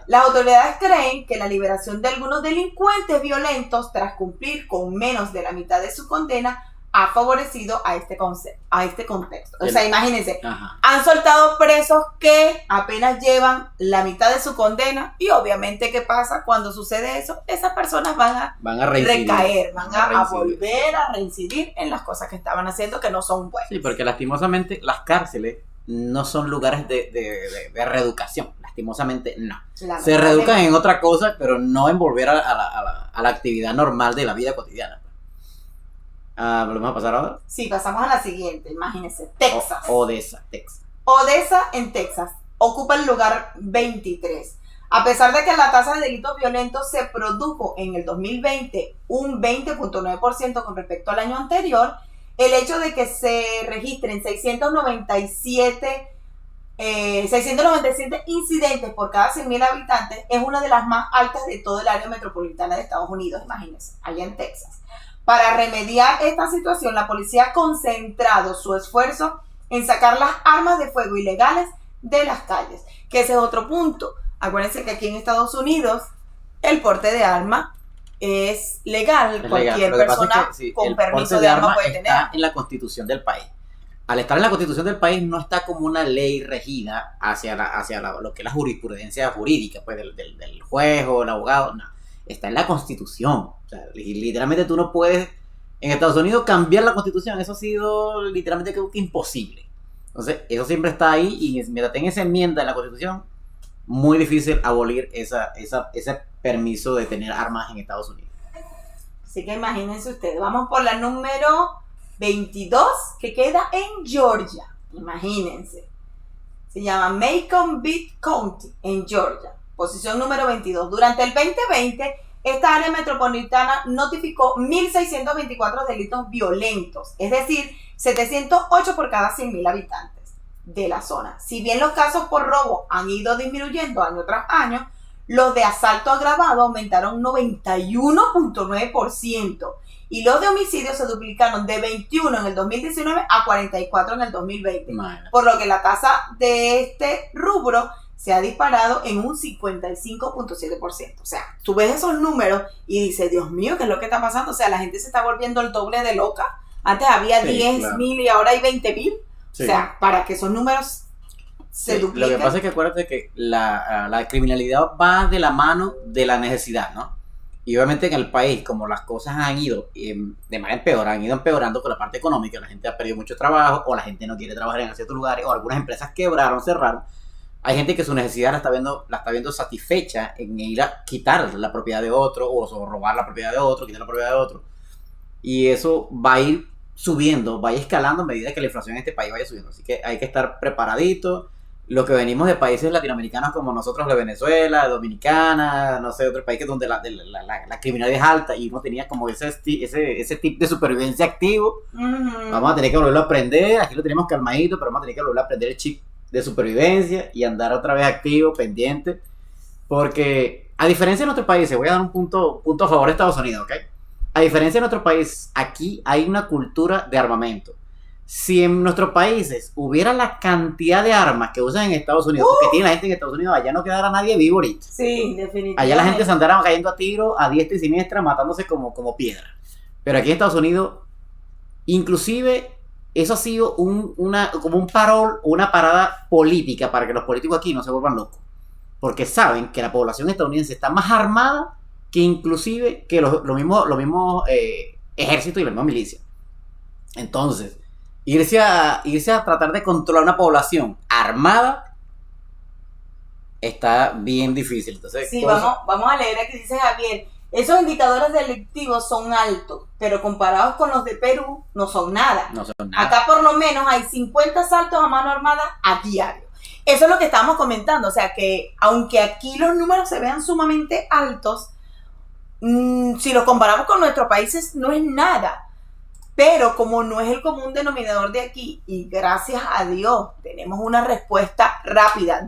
Las autoridades creen que la liberación de algunos delincuentes violentos tras cumplir con menos de la mitad de su condena ha favorecido a este contexto. O sea, imagínense, han soltado presos que apenas llevan la mitad de su condena, y obviamente, ¿qué pasa cuando sucede eso? Esas personas van a recaer, van a volver a reincidir en las cosas que estaban haciendo que no son buenas. Sí, porque lastimosamente las cárceles no son lugares de reeducación, lastimosamente no. Se reeducan en otra cosa, pero no en volver a la actividad normal de la vida cotidiana. ¿Volvemos a pasar ahora? Sí, pasamos a la siguiente, imagínense, Texas. Odessa, Texas. Odessa en Texas ocupa el lugar 23. A pesar de que la tasa de delitos violentos se produjo en el 2020 un 20.9% con respecto al año anterior, el hecho de que se registren 697 incidentes por cada 100,000 habitantes es una de las más altas de todo el área metropolitana de Estados Unidos, imagínense, allá en Texas. Para remediar esta situación, la policía ha concentrado su esfuerzo en sacar las armas de fuego ilegales de las calles, que ese es otro punto. Acuérdense que aquí en Estados Unidos el porte de arma es legal, cualquier persona con permiso de arma puede tener. Está en la Constitución del país. Al estar en la Constitución del país no está como una ley regida hacia lo que es la jurisprudencia jurídica, pues del juez o el abogado, no. Está en la Constitución. O sea, literalmente tú no puedes en Estados Unidos cambiar la Constitución. Eso ha sido literalmente creo que imposible. Entonces, eso siempre está ahí y mientras tenga esa enmienda en la Constitución, muy difícil abolir ese permiso de tener armas en Estados Unidos. Así que imagínense ustedes, vamos por la número 22, que queda en Georgia. Imagínense. Se llama Macon-Beat County, en Georgia. Posición número 22. Durante el 2020, esta área metropolitana notificó 1.624 delitos violentos, es decir, 708 por cada 100.000 habitantes de la zona. Si bien los casos por robo han ido disminuyendo año tras año, los de asalto agravado aumentaron 91.9% y los de homicidio se duplicaron de 21 en el 2019 a 44 en el 2020, por lo que la tasa de este rubro se ha disparado en un 55.7%. O sea, tú ves esos números y dices, Dios mío, ¿qué es lo que está pasando? O sea, la gente se está volviendo el doble de loca. Antes había 10.000 y ahora hay 20.000. Sí. O sea, para que esos números se dupliquen. Lo que pasa es que acuérdate que la criminalidad va de la mano de la necesidad, ¿no? Y obviamente en el país, como las cosas han ido de manera han ido empeorando con la parte económica, la gente ha perdido mucho trabajo, o la gente no quiere trabajar en ciertos lugares, o algunas empresas quebraron, cerraron. Hay gente que su necesidad la está viendo satisfecha en ir a quitar la propiedad de otro, o robar la propiedad de otro, quitar la propiedad de otro. Y eso va a ir subiendo, va a ir escalando a medida que la inflación en este país vaya subiendo. Así que hay que estar preparaditos. Los que venimos de países latinoamericanos como nosotros, de Venezuela, de Dominicana, no sé, otros países donde la criminalidad es alta y uno tenía como ese tipo de supervivencia activo. Uh-huh. Vamos a tener que volverlo a aprender. Aquí lo tenemos calmadito, pero vamos a tener que volver a aprender el chip de supervivencia y andar otra vez activo, pendiente. Porque a diferencia de nuestros países, voy a dar un punto a favor de Estados Unidos, ¿ok? A diferencia de nuestro país, aquí hay una cultura de armamento. Si en nuestros países hubiera la cantidad de armas que usan en Estados Unidos, que tiene la gente en Estados Unidos, allá no quedara nadie vivo ahorita. Sí, definitivamente. Allá la gente se andara cayendo a tiro, a diestra y siniestra, matándose como piedra. Pero aquí en Estados Unidos, inclusive, eso ha sido como un parol, una parada política para que los políticos aquí no se vuelvan locos. Porque saben que la población estadounidense está más armada que inclusive que los mismos ejércitos y la misma milicia. Entonces, irse a tratar de controlar una población armada está bien difícil. Entonces, sí, vamos a leer aquí, dice Javier, esos indicadores delictivos son altos, pero comparados con los de Perú no son nada. Acá por lo menos hay 50 asaltos a mano armada a diario. Eso es lo que estábamos comentando, o sea que aunque aquí los números se vean sumamente altos, si los comparamos con nuestros países no es nada. Pero como no es el común denominador de aquí, y gracias a Dios tenemos una respuesta rápida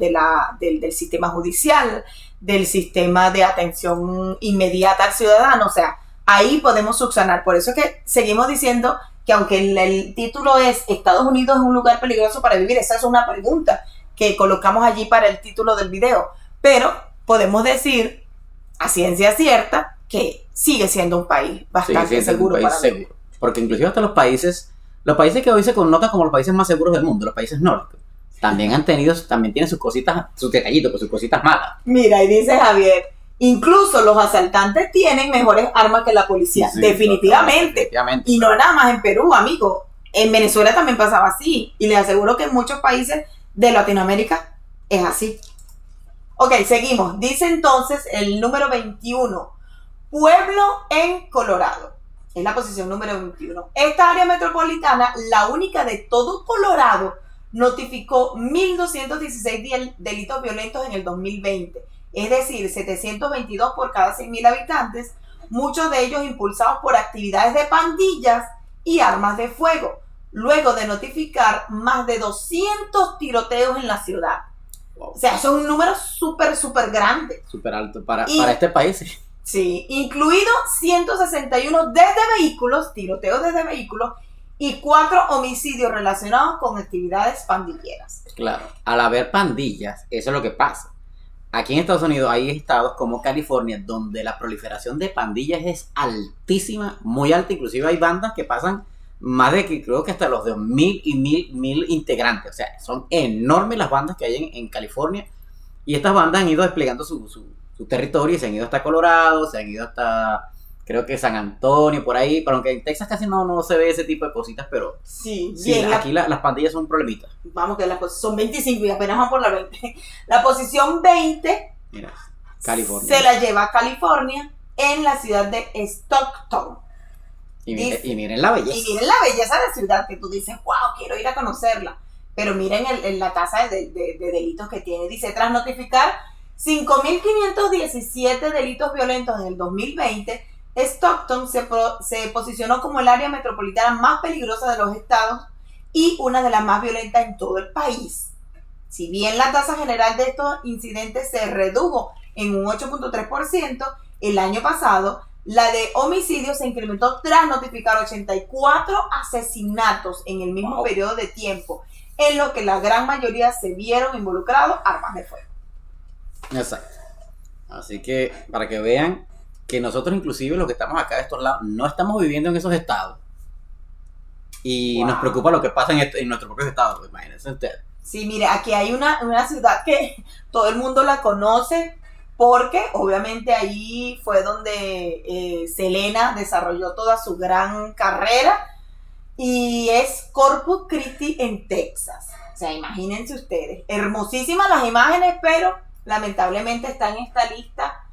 del sistema judicial, del sistema de atención inmediata al ciudadano, o sea, ahí podemos subsanar. Por eso es que seguimos diciendo que aunque el título es Estados Unidos es un lugar peligroso para vivir, esa es una pregunta que colocamos allí para el título del video, pero podemos decir a ciencia cierta que sigue siendo un país bastante seguro para vivir. Porque inclusive hasta los países que hoy se connotan como los países más seguros del mundo, los países nórdicos, también tienen sus cositas, sus detallitos, pues sus cositas malas. Mira, y dice Javier, incluso los asaltantes tienen mejores armas que la policía, sí, definitivamente. Y no nada más en Perú, amigo. En Venezuela también pasaba así. Y les aseguro que en muchos países de Latinoamérica es así. Ok, seguimos. Dice entonces el número 21, Pueblo en Colorado. Es la posición número 21. Esta área metropolitana, la única de todo Colorado, notificó 1.216 delitos violentos en el 2020. Es decir, 722 por cada 100.000 habitantes, muchos de ellos impulsados por actividades de pandillas y armas de fuego, luego de notificar más de 200 tiroteos en la ciudad. Wow. O sea, eso es un número súper grande. Súper alto para este país. Sí, incluido 161 tiroteos desde vehículos y 4 homicidios relacionados con actividades pandilleras. Claro, al haber pandillas, eso es lo que pasa. aquí en Estados Unidos hay estados como California donde la proliferación de pandillas es altísima, muy alta. Inclusive hay bandas que pasan más de que creo que hasta los de 1000 y 1000 integrantes. O sea, son enormes las bandas que hay en California. Y estas bandas han ido desplegando su territorio y se han ido hasta Colorado, se han ido hasta, creo que San Antonio, por ahí. Pero aunque en Texas casi no se ve ese tipo de cositas, pero sí, bien, aquí las pandillas son un problemita. Vamos, que son 25 y apenas van por la 20. La posición 20, mira, California, se la lleva a California en la ciudad de Stockton. Y miren la belleza. Y miren la belleza de la ciudad, que tú dices, wow, quiero ir a conocerla. Pero miren la tasa de delitos que tiene. Dice, tras notificar 5.517 delitos violentos en el 2020, Stockton se posicionó como el área metropolitana más peligrosa de los estados y una de las más violentas en todo el país. Si bien la tasa general de estos incidentes se redujo en un 8.3%, el año pasado la de homicidios se incrementó tras notificar 84 asesinatos en el mismo periodo de tiempo, en lo que la gran mayoría se vieron involucrados armas de fuego. Exacto. Así que para que vean que nosotros inclusive los que estamos acá de estos lados no estamos viviendo en esos estados y nos preocupa lo que pasa en nuestros propios estados, imagínense ustedes. Sí, mire, aquí hay una ciudad que todo el mundo la conoce porque obviamente ahí fue donde Selena desarrolló toda su gran carrera y es Corpus Christi en Texas. O sea, imagínense ustedes, hermosísimas las imágenes, pero lamentablemente está en esta lista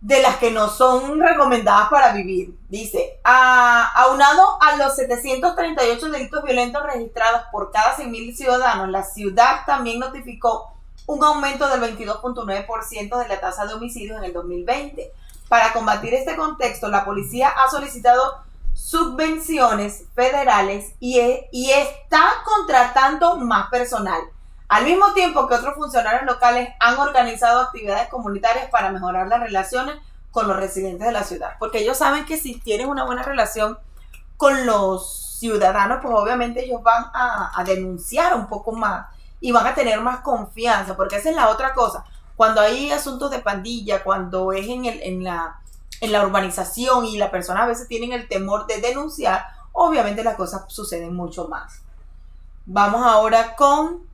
de las que no son recomendadas para vivir. Dice, aunado a los 738 delitos violentos registrados por cada 100.000 ciudadanos, la ciudad también notificó un aumento del 22.9% de la tasa de homicidios en el 2020. Para combatir este contexto, la policía ha solicitado subvenciones federales y está contratando más personal, al mismo tiempo que otros funcionarios locales han organizado actividades comunitarias para mejorar las relaciones con los residentes de la ciudad, porque ellos saben que si tienen una buena relación con los ciudadanos, pues obviamente ellos van a denunciar un poco más y van a tener más confianza, porque esa es la otra cosa. Cuando hay asuntos de pandilla, cuando es en la urbanización y las personas a veces tienen el temor de denunciar, obviamente las cosas suceden mucho más. Vamos ahora con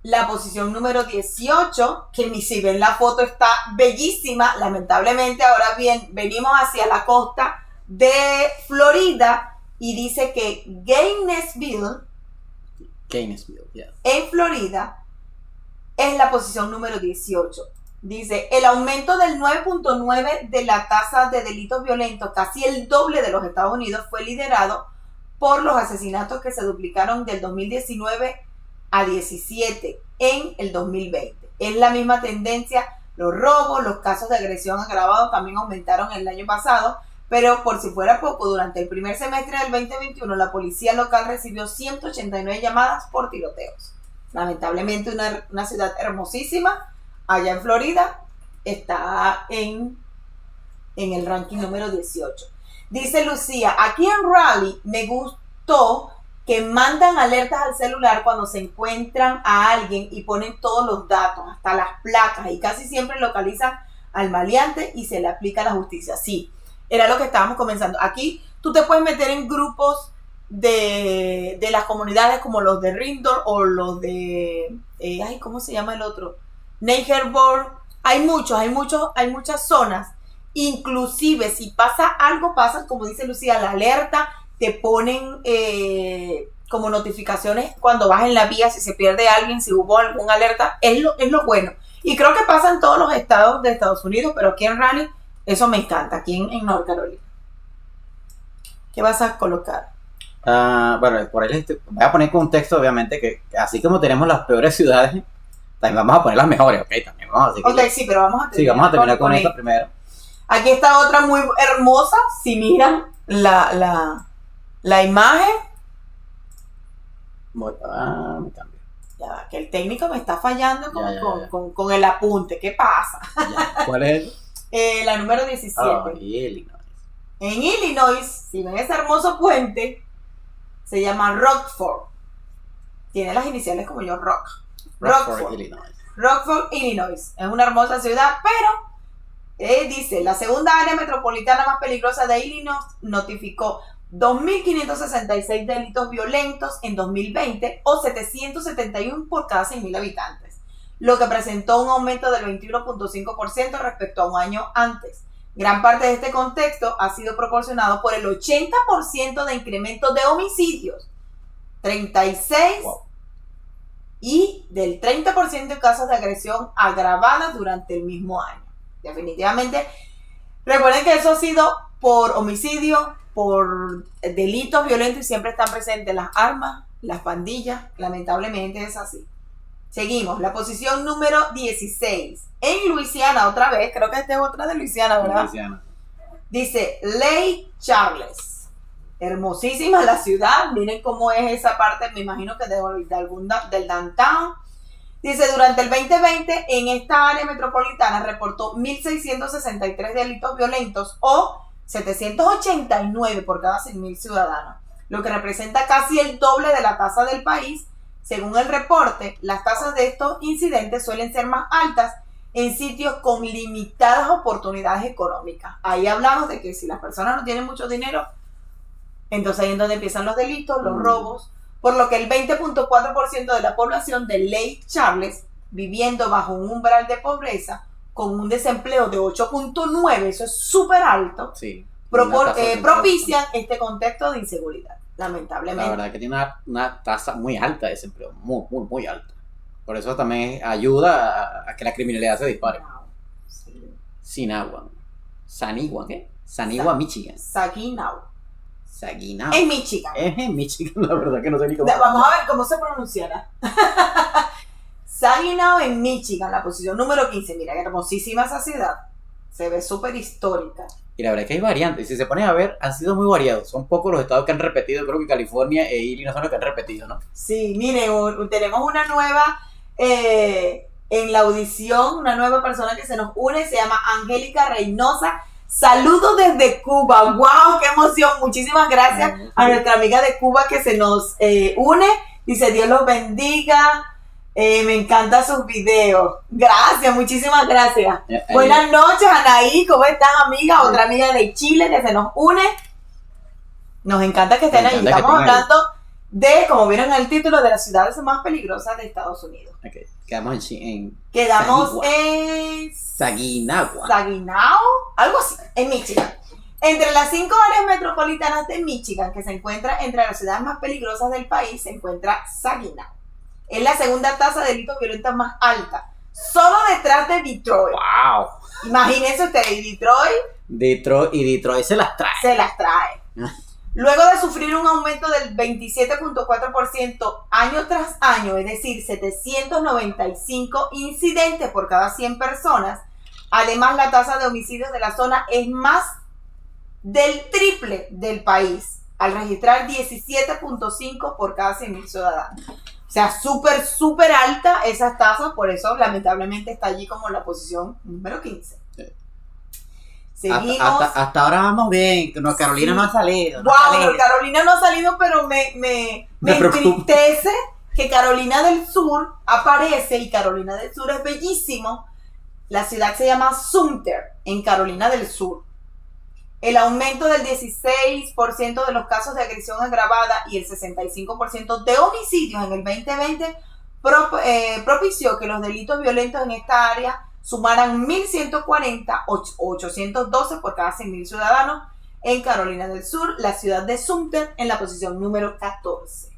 la posición número 18, que ni si ven la foto está bellísima, lamentablemente. Ahora bien, venimos hacia la costa de Florida y dice que Gainesville, yeah, en Florida, es la posición número 18. Dice, el aumento del 9.9 de la tasa de delitos violentos, casi el doble de los Estados Unidos, fue liderado por los asesinatos que se duplicaron del 2019 a 17 en el 2020. Es la misma tendencia, los robos, los casos de agresión agravados también aumentaron el año pasado, pero por si fuera poco, durante el primer semestre del 2021 la policía local recibió 189 llamadas por tiroteos. Lamentablemente una ciudad hermosísima allá en Florida está en el ranking número 18. Dice Lucía, aquí en Raleigh me gustó que mandan alertas al celular cuando se encuentran a alguien y ponen todos los datos, hasta las placas, y casi siempre localizan al maleante y se le aplica la justicia. Sí, era lo que estábamos comenzando. Aquí tú te puedes meter en grupos de las comunidades como los de Rindor o los de, ¿cómo se llama el otro? Neighborhood. Hay muchas zonas. Inclusive si pasa algo, pasa, como dice Lucía, la alerta, te ponen como notificaciones cuando vas en la vía, si se pierde alguien, si hubo algún alerta, es lo bueno. Y creo que pasa en todos los estados de Estados Unidos, pero aquí en Raleigh, eso me encanta, aquí en North Carolina. ¿Qué vas a colocar? Bueno, por ahí voy a poner contexto, obviamente, que así como tenemos las peores ciudades, también vamos a poner las mejores, ¿ok? También vamos a decir okay, sí, pero vamos a terminar con esta primero. Aquí está otra muy hermosa, si miran la imagen. Me cambio. Ya, que el técnico me está fallando con el apunte. ¿Qué pasa? Ya. ¿Cuál es? La número 17. Illinois. En Illinois, si ven ese hermoso puente, se llama Rockford. Tiene las iniciales como yo, Rockford, Illinois. Rockford, Illinois. Es una hermosa ciudad, pero dice, la segunda área metropolitana más peligrosa de Illinois notificó 2.566 delitos violentos en 2020 o 771 por cada 100.000 habitantes, lo que presentó un aumento del 21.5% respecto a un año antes. Gran parte de este contexto ha sido proporcionado por el 80% de incremento de homicidios, 36 y del 30% de casos de agresión agravada durante el mismo año. Definitivamente, recuerden que eso ha sido por homicidio, por delitos violentos y siempre están presentes las armas, las pandillas, lamentablemente es así. Seguimos, la posición número 16. En Luisiana, otra vez, creo que esta es otra de Luisiana, ¿verdad? Luisiana. Dice Lake Charles. Hermosísima la ciudad, miren cómo es esa parte, me imagino que del downtown. Dice, durante el 2020, en esta área metropolitana reportó 1.663 delitos violentos o 789 por cada 100.000 ciudadanos, lo que representa casi el doble de la tasa del país. Según el reporte, las tasas de estos incidentes suelen ser más altas en sitios con limitadas oportunidades económicas. Ahí hablamos de que si las personas no tienen mucho dinero, entonces ahí es donde empiezan los delitos, los robos, por lo que el 20.4% de la población de Lake Charles, viviendo bajo un umbral de pobreza, con un desempleo de 8.9, eso es súper alto, sí, propician este contexto de inseguridad, lamentablemente. La verdad que tiene una tasa muy alta de desempleo, muy, muy, muy alta. Por eso también ayuda a que la criminalidad se dispare. Sí. Sanigua, ¿qué? Sanigua, Michigan. Saginaw. Saginaw. En Michigan. Es en Michigan, la verdad que no sé ni cómo. Vamos a ver cómo se pronunciará. Saginaw en Michigan, la posición número 15. Mira, hermosísima esa ciudad. Se ve súper histórica. Y la verdad es que hay variantes. Si se ponen a ver, han sido muy variados. Son pocos los estados que han repetido. Creo que California e Illinois son los que han repetido, ¿no? Sí, miren, tenemos una nueva en la audición, una nueva persona que se nos une. Se llama Angélica Reynosa. Saludos desde Cuba. ¡Wow! ¡Qué emoción! Muchísimas gracias a nuestra amiga de Cuba que se nos une. Dice, Dios los bendiga. Me encantan sus videos. Gracias, muchísimas gracias. Buenas noches, Anaí. ¿Cómo estás, amiga? Otra amiga de Chile que se nos une. Nos encanta que estén ahí. Estamos hablando de, como vieron en el título, de las ciudades más peligrosas de Estados Unidos. Okay. Quedamos en Saginaw, algo así, en Michigan. Entre las 5 áreas metropolitanas de Michigan, que se encuentra entre las ciudades más peligrosas del país, se encuentra Saginaw. Es la segunda tasa de delitos violentos más alta, solo detrás de Detroit. ¡Wow! Imagínense ustedes, Detroit se las trae. Se las trae. Luego de sufrir un aumento del 27.4% año tras año, es decir, 795 incidentes por cada 100 personas, además la tasa de homicidios de la zona es más del triple del país, al registrar 17.5 por cada 100.000 ciudadanos. O sea, súper, súper alta esas tasas, por eso lamentablemente está allí como en la posición número 15. Seguimos. Hasta ahora vamos bien. No, Carolina no ha salido. Carolina no ha salido, pero me entristece que Carolina del Sur aparece, y Carolina del Sur es bellísimo. La ciudad se llama Sumter, en Carolina del Sur. El aumento del 16% de los casos de agresión agravada y el 65% de homicidios en el 2020 propició que los delitos violentos en esta área sumaran 1.140, 812 por cada 100.000 ciudadanos en Carolina del Sur, la ciudad de Sumter en la posición número 14.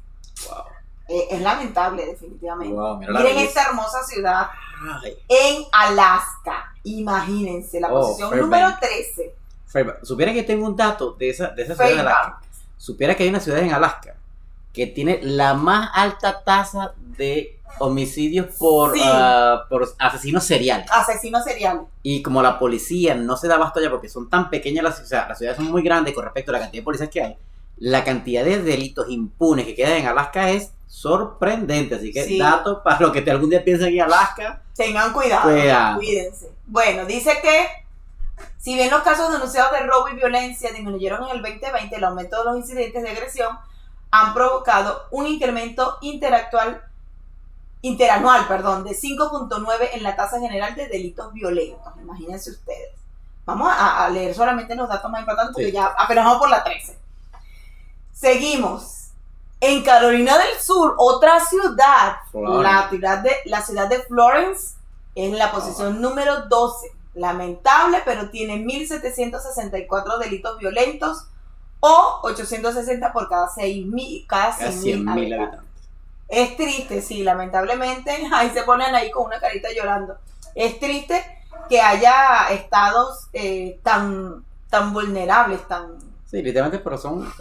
Wow. Es lamentable, definitivamente. Wow, miren esta hermosa ciudad en Alaska. Imagínense, la posición número 13. Supiera que tengo un dato de esa ciudad de Alaska. Supiera que hay una ciudad en Alaska que tiene la más alta tasa de homicidios por asesinos seriales. Asesinos seriales. Y como la policía no se da abasto ya porque son tan pequeñas las ciudades son muy grandes con respecto a la cantidad de policías que hay, la cantidad de delitos impunes que quedan en Alaska es sorprendente. Así que dato para los que algún día piensen ir a Alaska. Tengan cuidado. Cuídense. Bueno, dice que si bien los casos denunciados de robo y violencia disminuyeron en el 2020, el aumento de los incidentes de agresión han provocado un incremento intelectual interanual, perdón, de 5.9 en la tasa general de delitos violentos. Imagínense ustedes. Vamos a leer solamente los datos más importantes porque ya apenas vamos por la 13. Seguimos. En Carolina del Sur, otra ciudad, la ciudad de Florence, es la posición número 12. Lamentable, pero tiene 1.764 delitos violentos o 860 por cada 100.000 habitantes. Es triste, sí, lamentablemente. Ahí se ponen ahí con una carita llorando. Es triste que haya estados tan vulnerables, tan... Sí, literalmente, pero son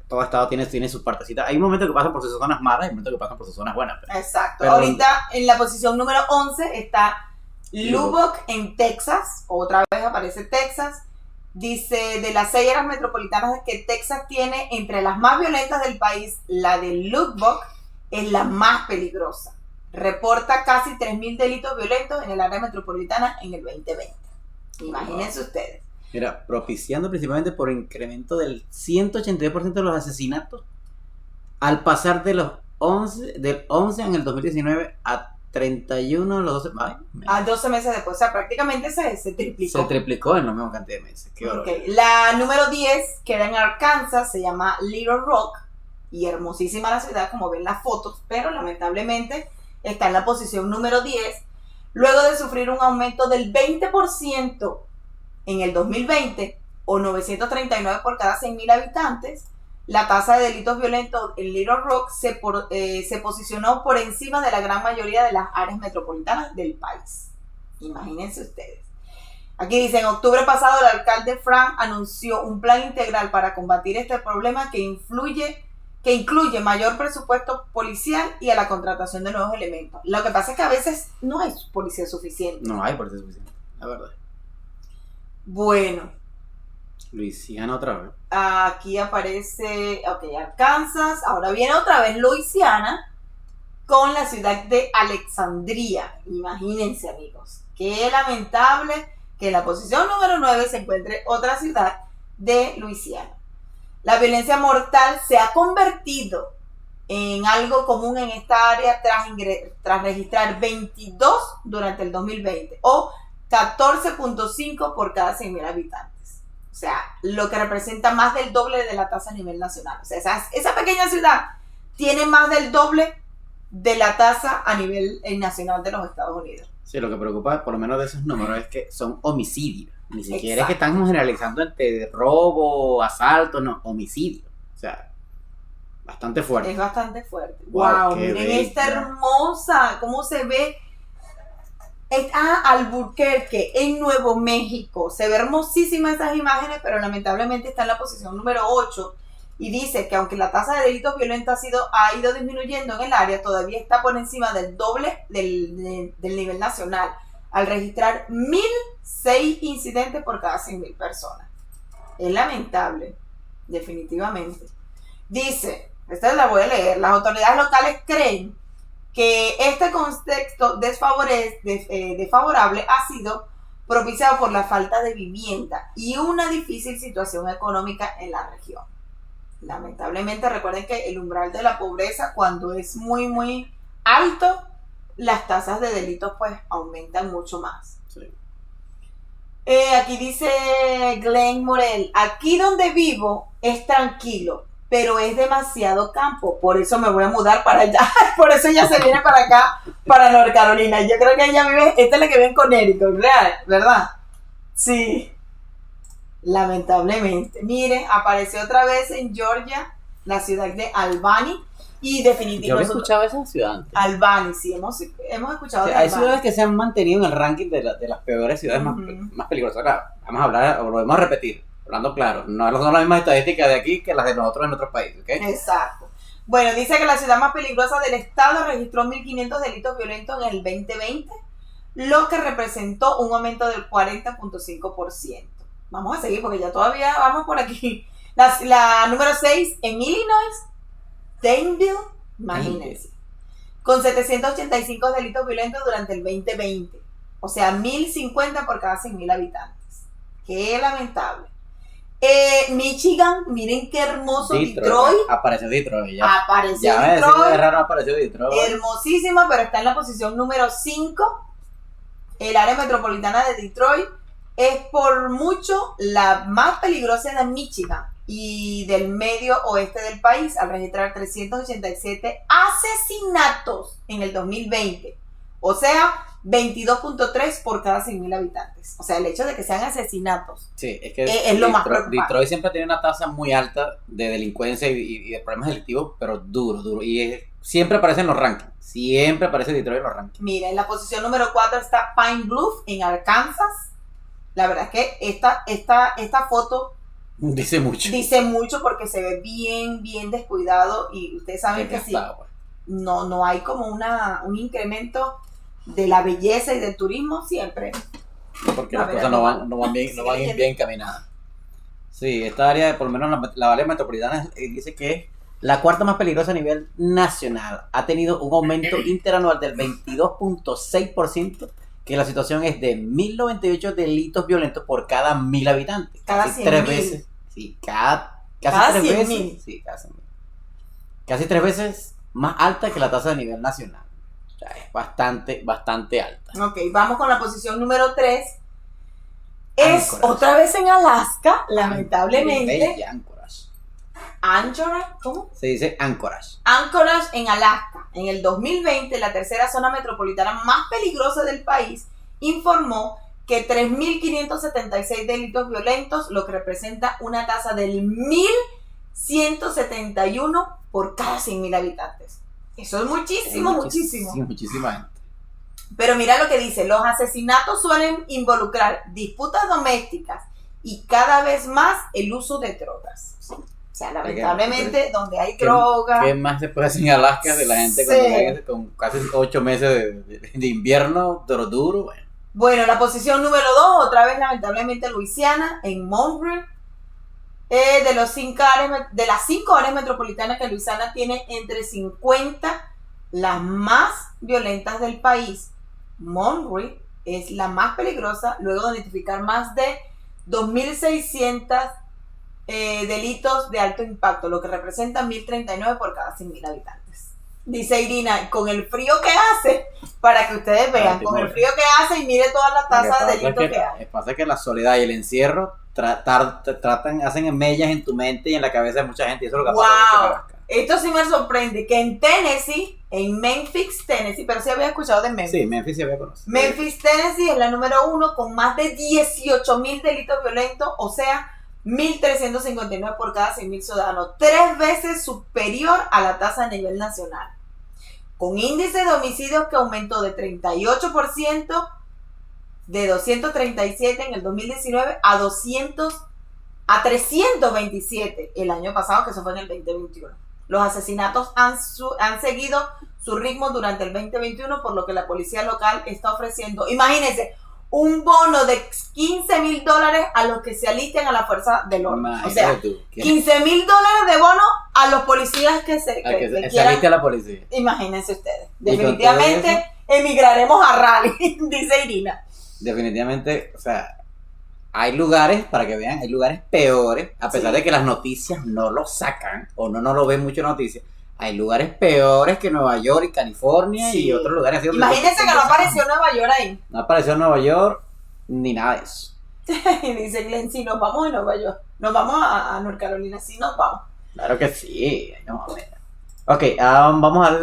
todo estado tiene sus partecitas. Hay momentos que pasan por sus zonas malas y momentos que pasan por sus zonas buenas. Exacto. Ahorita en la posición número 11 está Lubbock en Texas. Otra vez aparece Texas. Dice, de las 6 áreas metropolitanas que Texas tiene, entre las más violentas del país, la de Lubbock es la más peligrosa. Reporta casi 3.000 delitos violentos en el área metropolitana en el 2020. Imagínense ustedes. Mira, propiciando principalmente por incremento del 182% de los asesinatos, al pasar del 11 en el 2019 a 31 en los 12, a 12 meses después. O sea, prácticamente se triplicó. Se triplicó en la misma cantidad de meses. Okay. La número 10 queda en Arkansas, se llama Little Rock, y hermosísima la ciudad, como ven las fotos, pero lamentablemente está en la posición número 10, luego de sufrir un aumento del 20% en el 2020, o 939 por cada 100.000 habitantes. La tasa de delitos violentos en Little Rock se posicionó por encima de la gran mayoría de las áreas metropolitanas del país. Imagínense ustedes. Aquí dice, en octubre pasado el alcalde Frank anunció un plan integral para combatir este problema que incluye mayor presupuesto policial y a la contratación de nuevos elementos. Lo que pasa es que a veces no hay policía suficiente. No hay policía suficiente, la verdad. Bueno. Luisiana otra vez. Aquí aparece, Arkansas. Ahora viene otra vez Luisiana con la ciudad de Alexandria. Imagínense, amigos. Qué lamentable que en la posición número 9 se encuentre otra ciudad de Luisiana. La violencia mortal se ha convertido en algo común en esta área tras registrar 22 durante el 2020 o 14.5 por cada 100.000 habitantes. O sea, lo que representa más del doble de la tasa a nivel nacional. O sea, esa pequeña ciudad tiene más del doble de la tasa a nivel nacional de los Estados Unidos. Sí, lo que preocupa, por lo menos de esos números, es que son homicidios. Ni siquiera es que están generalizando entre robo, asalto, no, homicidio. O sea, bastante fuerte. Es bastante fuerte. Wow, miren esta hermosa, cómo se ve. Albuquerque, en Nuevo México. Se ve hermosísima esas imágenes, pero lamentablemente está en la posición número 8 y dice que aunque la tasa de delitos violentos ha ido disminuyendo en el área, todavía está por encima del doble del nivel nacional, al registrar 1.006 incidentes por cada 100.000 personas. Es lamentable, definitivamente. Dice, esta la voy a leer, las autoridades locales creen que este contexto desfavorable ha sido propiciado por la falta de vivienda y una difícil situación económica en la región. Lamentablemente, recuerden que el umbral de la pobreza, cuando es muy, muy alto, las tasas de delitos pues aumentan mucho más. Sí. Aquí dice Glenn Morel, aquí donde vivo es tranquilo, pero es demasiado campo, por eso me voy a mudar para allá, por eso ella se viene para acá, para North Carolina. Yo creo que ella vive, esta es la que vive en Connecticut, ¿verdad? Sí, lamentablemente. Miren, apareció otra vez en Georgia, la ciudad de Albany, y definitivamente... Yo había escuchado esa ciudad antes. Albany, sí, hemos escuchado de hay Albany. ciudades que se han mantenido en el ranking de las peores ciudades más peligrosas. Claro, vamos a hablar, o lo vamos a repetir. Hablando claro, no son las mismas estadísticas de aquí que las de nosotros en otros países, ¿ok? Exacto. Bueno, dice que la ciudad más peligrosa del estado registró 1.500 delitos violentos en el 2020, lo que representó un aumento del 40.5%. Vamos a seguir porque ya todavía vamos por aquí. La número 6 en Illinois, Danville, imagínense, con 785 delitos violentos durante el 2020. O sea, 1.050 por cada 100.000 habitantes. Qué lamentable. Michigan, miren qué hermoso Detroit. Apareció Detroit. Apareció Detroit. Raro apareció Detroit. Hermosísima, pero está en la posición número 5. El área metropolitana de Detroit es por mucho la más peligrosa de Michigan y del medio oeste del país, al registrar 387 asesinatos en el 2020. O sea, 22.3 por cada 100.000 habitantes. O sea, el hecho de que sean asesinatos es lo más preocupante. Detroit siempre tiene una tasa muy alta de delincuencia y de problemas delictivos, pero duro. Y siempre aparece en los rankings. Siempre aparece Detroit en los rankings. Mira, en la posición número 4 está Pine Bluff, en Arkansas. La verdad es que esta foto dice mucho. Dice mucho porque se ve bien descuidado y ustedes saben que sí. No hay como un incremento de la belleza y del turismo siempre. Porque las cosas no van bien encaminadas. Sí, esta área, por lo menos la área metropolitana, dice que es la cuarta más peligrosa a nivel nacional. Ha tenido un aumento interanual del 22.6%, que la situación es de 1.098 delitos violentos por cada 1.000 habitantes. Casi 3 veces. Sí, casi 3 veces. Sí, casi 3 veces más alta que la tasa de nivel nacional. O sea, es bastante alta. Ok, vamos con la posición número 3. Es otra vez en Alaska, lamentablemente. Anchorage, ¿cómo? Se dice Anchorage. Anchorage en Alaska. En el 2020, la tercera zona metropolitana más peligrosa del país informó que 3.576 delitos violentos, lo que representa una tasa del 1.171 por cada 100.000 habitantes. Eso es muchísimo. Sí, muchísima gente. Pero mira lo que dice, los asesinatos suelen involucrar disputas domésticas y cada vez más el uso de drogas. O sea, lamentablemente, donde hay droga. ¿Qué más se puede hacer en Alaska de la gente con casi 8 meses de invierno duro? Bueno, la posición número 2, otra vez lamentablemente Luisiana, en Monroe. De las 5 áreas metropolitanas que Luisiana tiene, entre 50 las más violentas del país, Monroe es la más peligrosa, luego de identificar más de 2.600 delitos de alto impacto, lo que representa 1.039 por cada 100.000 habitantes. Dice Irina, con el frío que hace, para que ustedes vean, con el frío que hace y mire toda la tasa de delitos que hay. Pasa que la soledad y el encierro hacen mellas en tu mente y en la cabeza de mucha gente, y eso es lo que pasa. Esto sí me sorprende, que en Tennessee, en Memphis, Tennessee, pero sí había escuchado de Memphis. Sí, Memphis sí había conocido. Memphis, Tennessee es la número 1 con más de 18.000 delitos violentos, o sea, 1.359 por cada 100.000 ciudadanos, 3 veces superior a la tasa a nivel nacional. Con índice de homicidios que aumentó de 38%, de 237 en el 2019 a 327 el año pasado, que eso fue en el 2021. Los asesinatos han seguido su ritmo durante el 2021, por lo que la policía local está ofreciendo, imagínense, un bono de $15,000 a los que se alisten a la fuerza del orden. O sea, $15,000 de bono a los policías que se aliste a la policía. Imagínense ustedes. Definitivamente emigraremos a Raleigh, dice Irina. Definitivamente, o sea, hay lugares, para que vean, hay lugares peores, a pesar de que las noticias no lo sacan, o no lo ven mucho en noticias. Hay lugares peores que Nueva York y California y otros lugares así. Imagínense que no apareció Nueva York ahí. No apareció Nueva York ni nada de eso. Y dice Glenn, si nos vamos a Nueva York, nos vamos a North Carolina, sí nos vamos. Claro que sí, no, ok, vamos a dar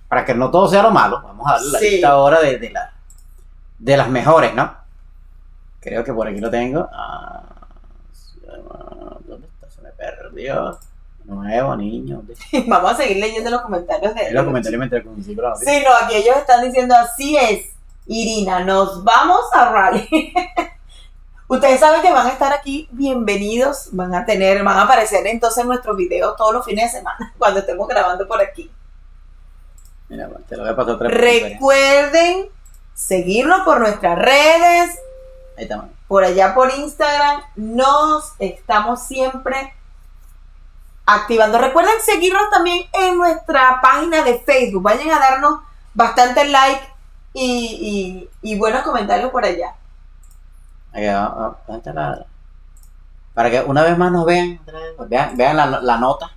para que no todo sea lo malo, vamos a dar la lista ahora de las mejores, ¿no? Creo que por aquí lo tengo. ¿Dónde está? Se me perdió. Nuevo, niño. Vamos a seguir leyendo los comentarios de los comentarios mientras consigo. Sí, no, aquí ellos están diciendo, así es, Irina, nos vamos a Raleigh. Ustedes saben que van a estar aquí, bienvenidos, van a aparecer entonces en nuestros videos todos los fines de semana, cuando estemos grabando por aquí. Mira, te lo voy a pasar otra vez. Recuerden seguirnos por nuestras redes. Ahí estamos. Por allá por Instagram, nos estamos siempre activando. Recuerden seguirnos también en nuestra página de Facebook. Vayan a darnos bastante like y buenos comentarios por allá. ¿Dónde está Para que una vez más nos vean la nota.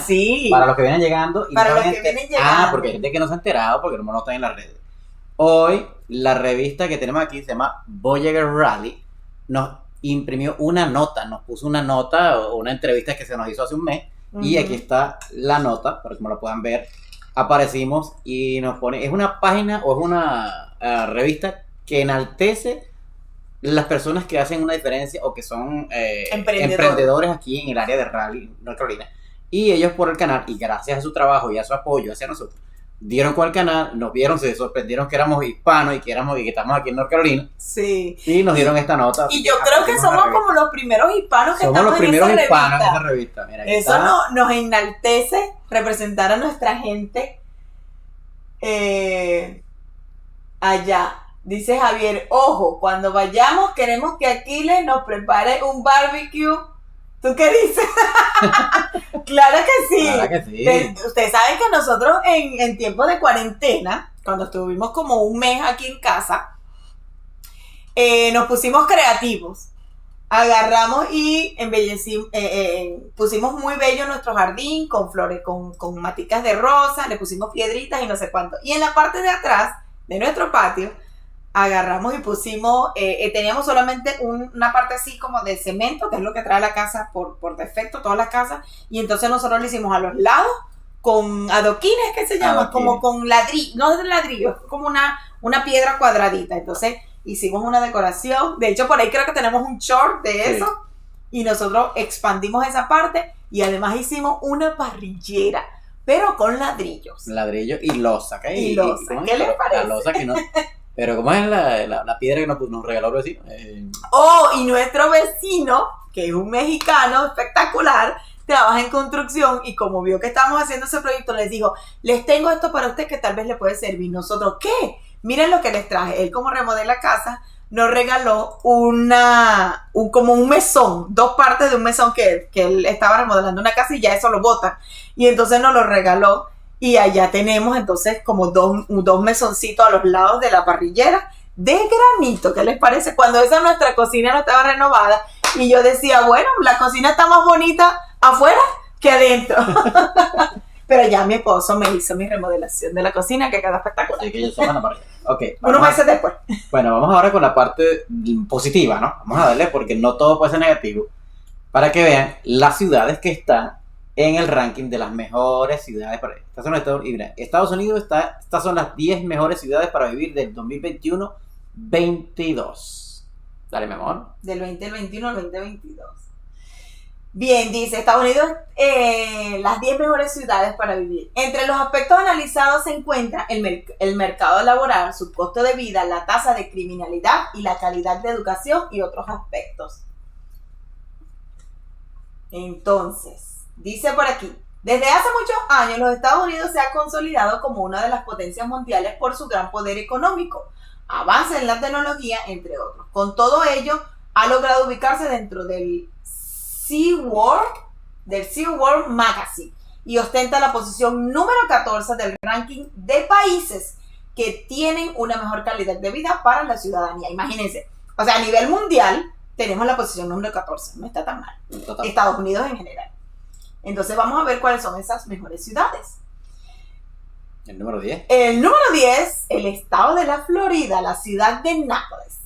Sí. Para los que vienen llegando. Y para los que vienen llegando. Porque hay gente que no se ha enterado porque no está en las redes. Hoy, la revista que tenemos aquí se llama Voyager Rally. Nos imprimió una nota, nos puso una nota o una entrevista que se nos hizo hace un mes. Y aquí está la nota, para que me lo puedan ver. Aparecimos y nos pone, es una página o es una revista que enaltece las personas que hacen una diferencia o que son emprendedores aquí en el área de Raleigh, North Carolina. Y ellos por el canal, y gracias a su trabajo y a su apoyo hacia nosotros, dieron con el canal, nos vieron, se sorprendieron que éramos hispanos y que estamos aquí en North Carolina. Sí. Y nos dieron esta nota. Y yo creo que somos como los primeros hispanos que estamos en esa revista. Somos los primeros hispanos en esa revista. Mira, eso nos enaltece representar a nuestra gente allá. Dice Javier, ojo, cuando vayamos queremos que Aquiles nos prepare un barbecue. ¿Tú qué dices? Claro que sí. Claro que sí. Ustedes saben que nosotros en tiempos de cuarentena, cuando estuvimos como un mes aquí en casa, nos pusimos creativos. Agarramos y embellecimos, pusimos muy bello nuestro jardín con flores, con maticas de rosa, le pusimos piedritas y no sé cuánto. Y en la parte de atrás de nuestro patio, agarramos y pusimos, teníamos solamente una parte así como de cemento, que es lo que trae la casa por defecto, todas las casas, y entonces nosotros lo hicimos a los lados con adoquines, que se llama, como con ladrillo, no es ladrillo, es como una piedra cuadradita. Entonces hicimos una decoración, de hecho por ahí creo que tenemos un short de eso, y nosotros expandimos esa parte, y además hicimos una parrillera, pero con ladrillos. Ladrillos y losa, ¿qué? Y losa, ¿qué les parece? La losa que no... Pero ¿cómo es la piedra que nos regaló el vecino? Y nuestro vecino, que es un mexicano espectacular, trabaja en construcción, y como vio que estábamos haciendo ese proyecto, les dijo, les tengo esto para usted que tal vez le puede servir. Nosotros, ¿qué? Miren lo que les traje. Él, como remodela casa, nos regaló como un mesón, 2 partes de un mesón que él estaba remodelando una casa y ya eso lo bota. Y entonces nos lo regaló. Y allá tenemos entonces como dos mesoncitos a los lados de la parrillera de granito. ¿Qué les parece? Cuando esa nuestra cocina no estaba renovada, y yo decía, bueno, la cocina está más bonita afuera que adentro. Pero ya mi esposo me hizo mi remodelación de la cocina, que queda espectacular. Sí, que ya somos en la parrilla. Okay, unos meses después. Bueno, vamos ahora con la parte positiva, ¿no? Vamos a darle, porque no todo puede ser negativo, para que vean las ciudades que están en el ranking de las mejores ciudades para vivir. Estados Unidos estas son las 10 mejores ciudades para vivir del 2021-22. Dale, mi amor. Del 2021 al 2022. Bien, dice Estados Unidos, las 10 mejores ciudades para vivir. Entre los aspectos analizados se encuentra el mercado laboral, su costo de vida, la tasa de criminalidad y la calidad de educación y otros aspectos. Entonces, dice por aquí, desde hace muchos años los Estados Unidos se ha consolidado como una de las potencias mundiales por su gran poder económico, avance en la tecnología, entre otros. Con todo ello, ha logrado ubicarse dentro del SeaWorld Magazine y ostenta la posición número 14 del ranking de países que tienen una mejor calidad de vida para la ciudadanía. Imagínense, o sea, a nivel mundial tenemos la posición número 14, no está tan mal. Estados Unidos en general. Entonces vamos a ver cuáles son esas mejores ciudades. El número 10. El número 10, el estado de la Florida, la ciudad de Nápoles.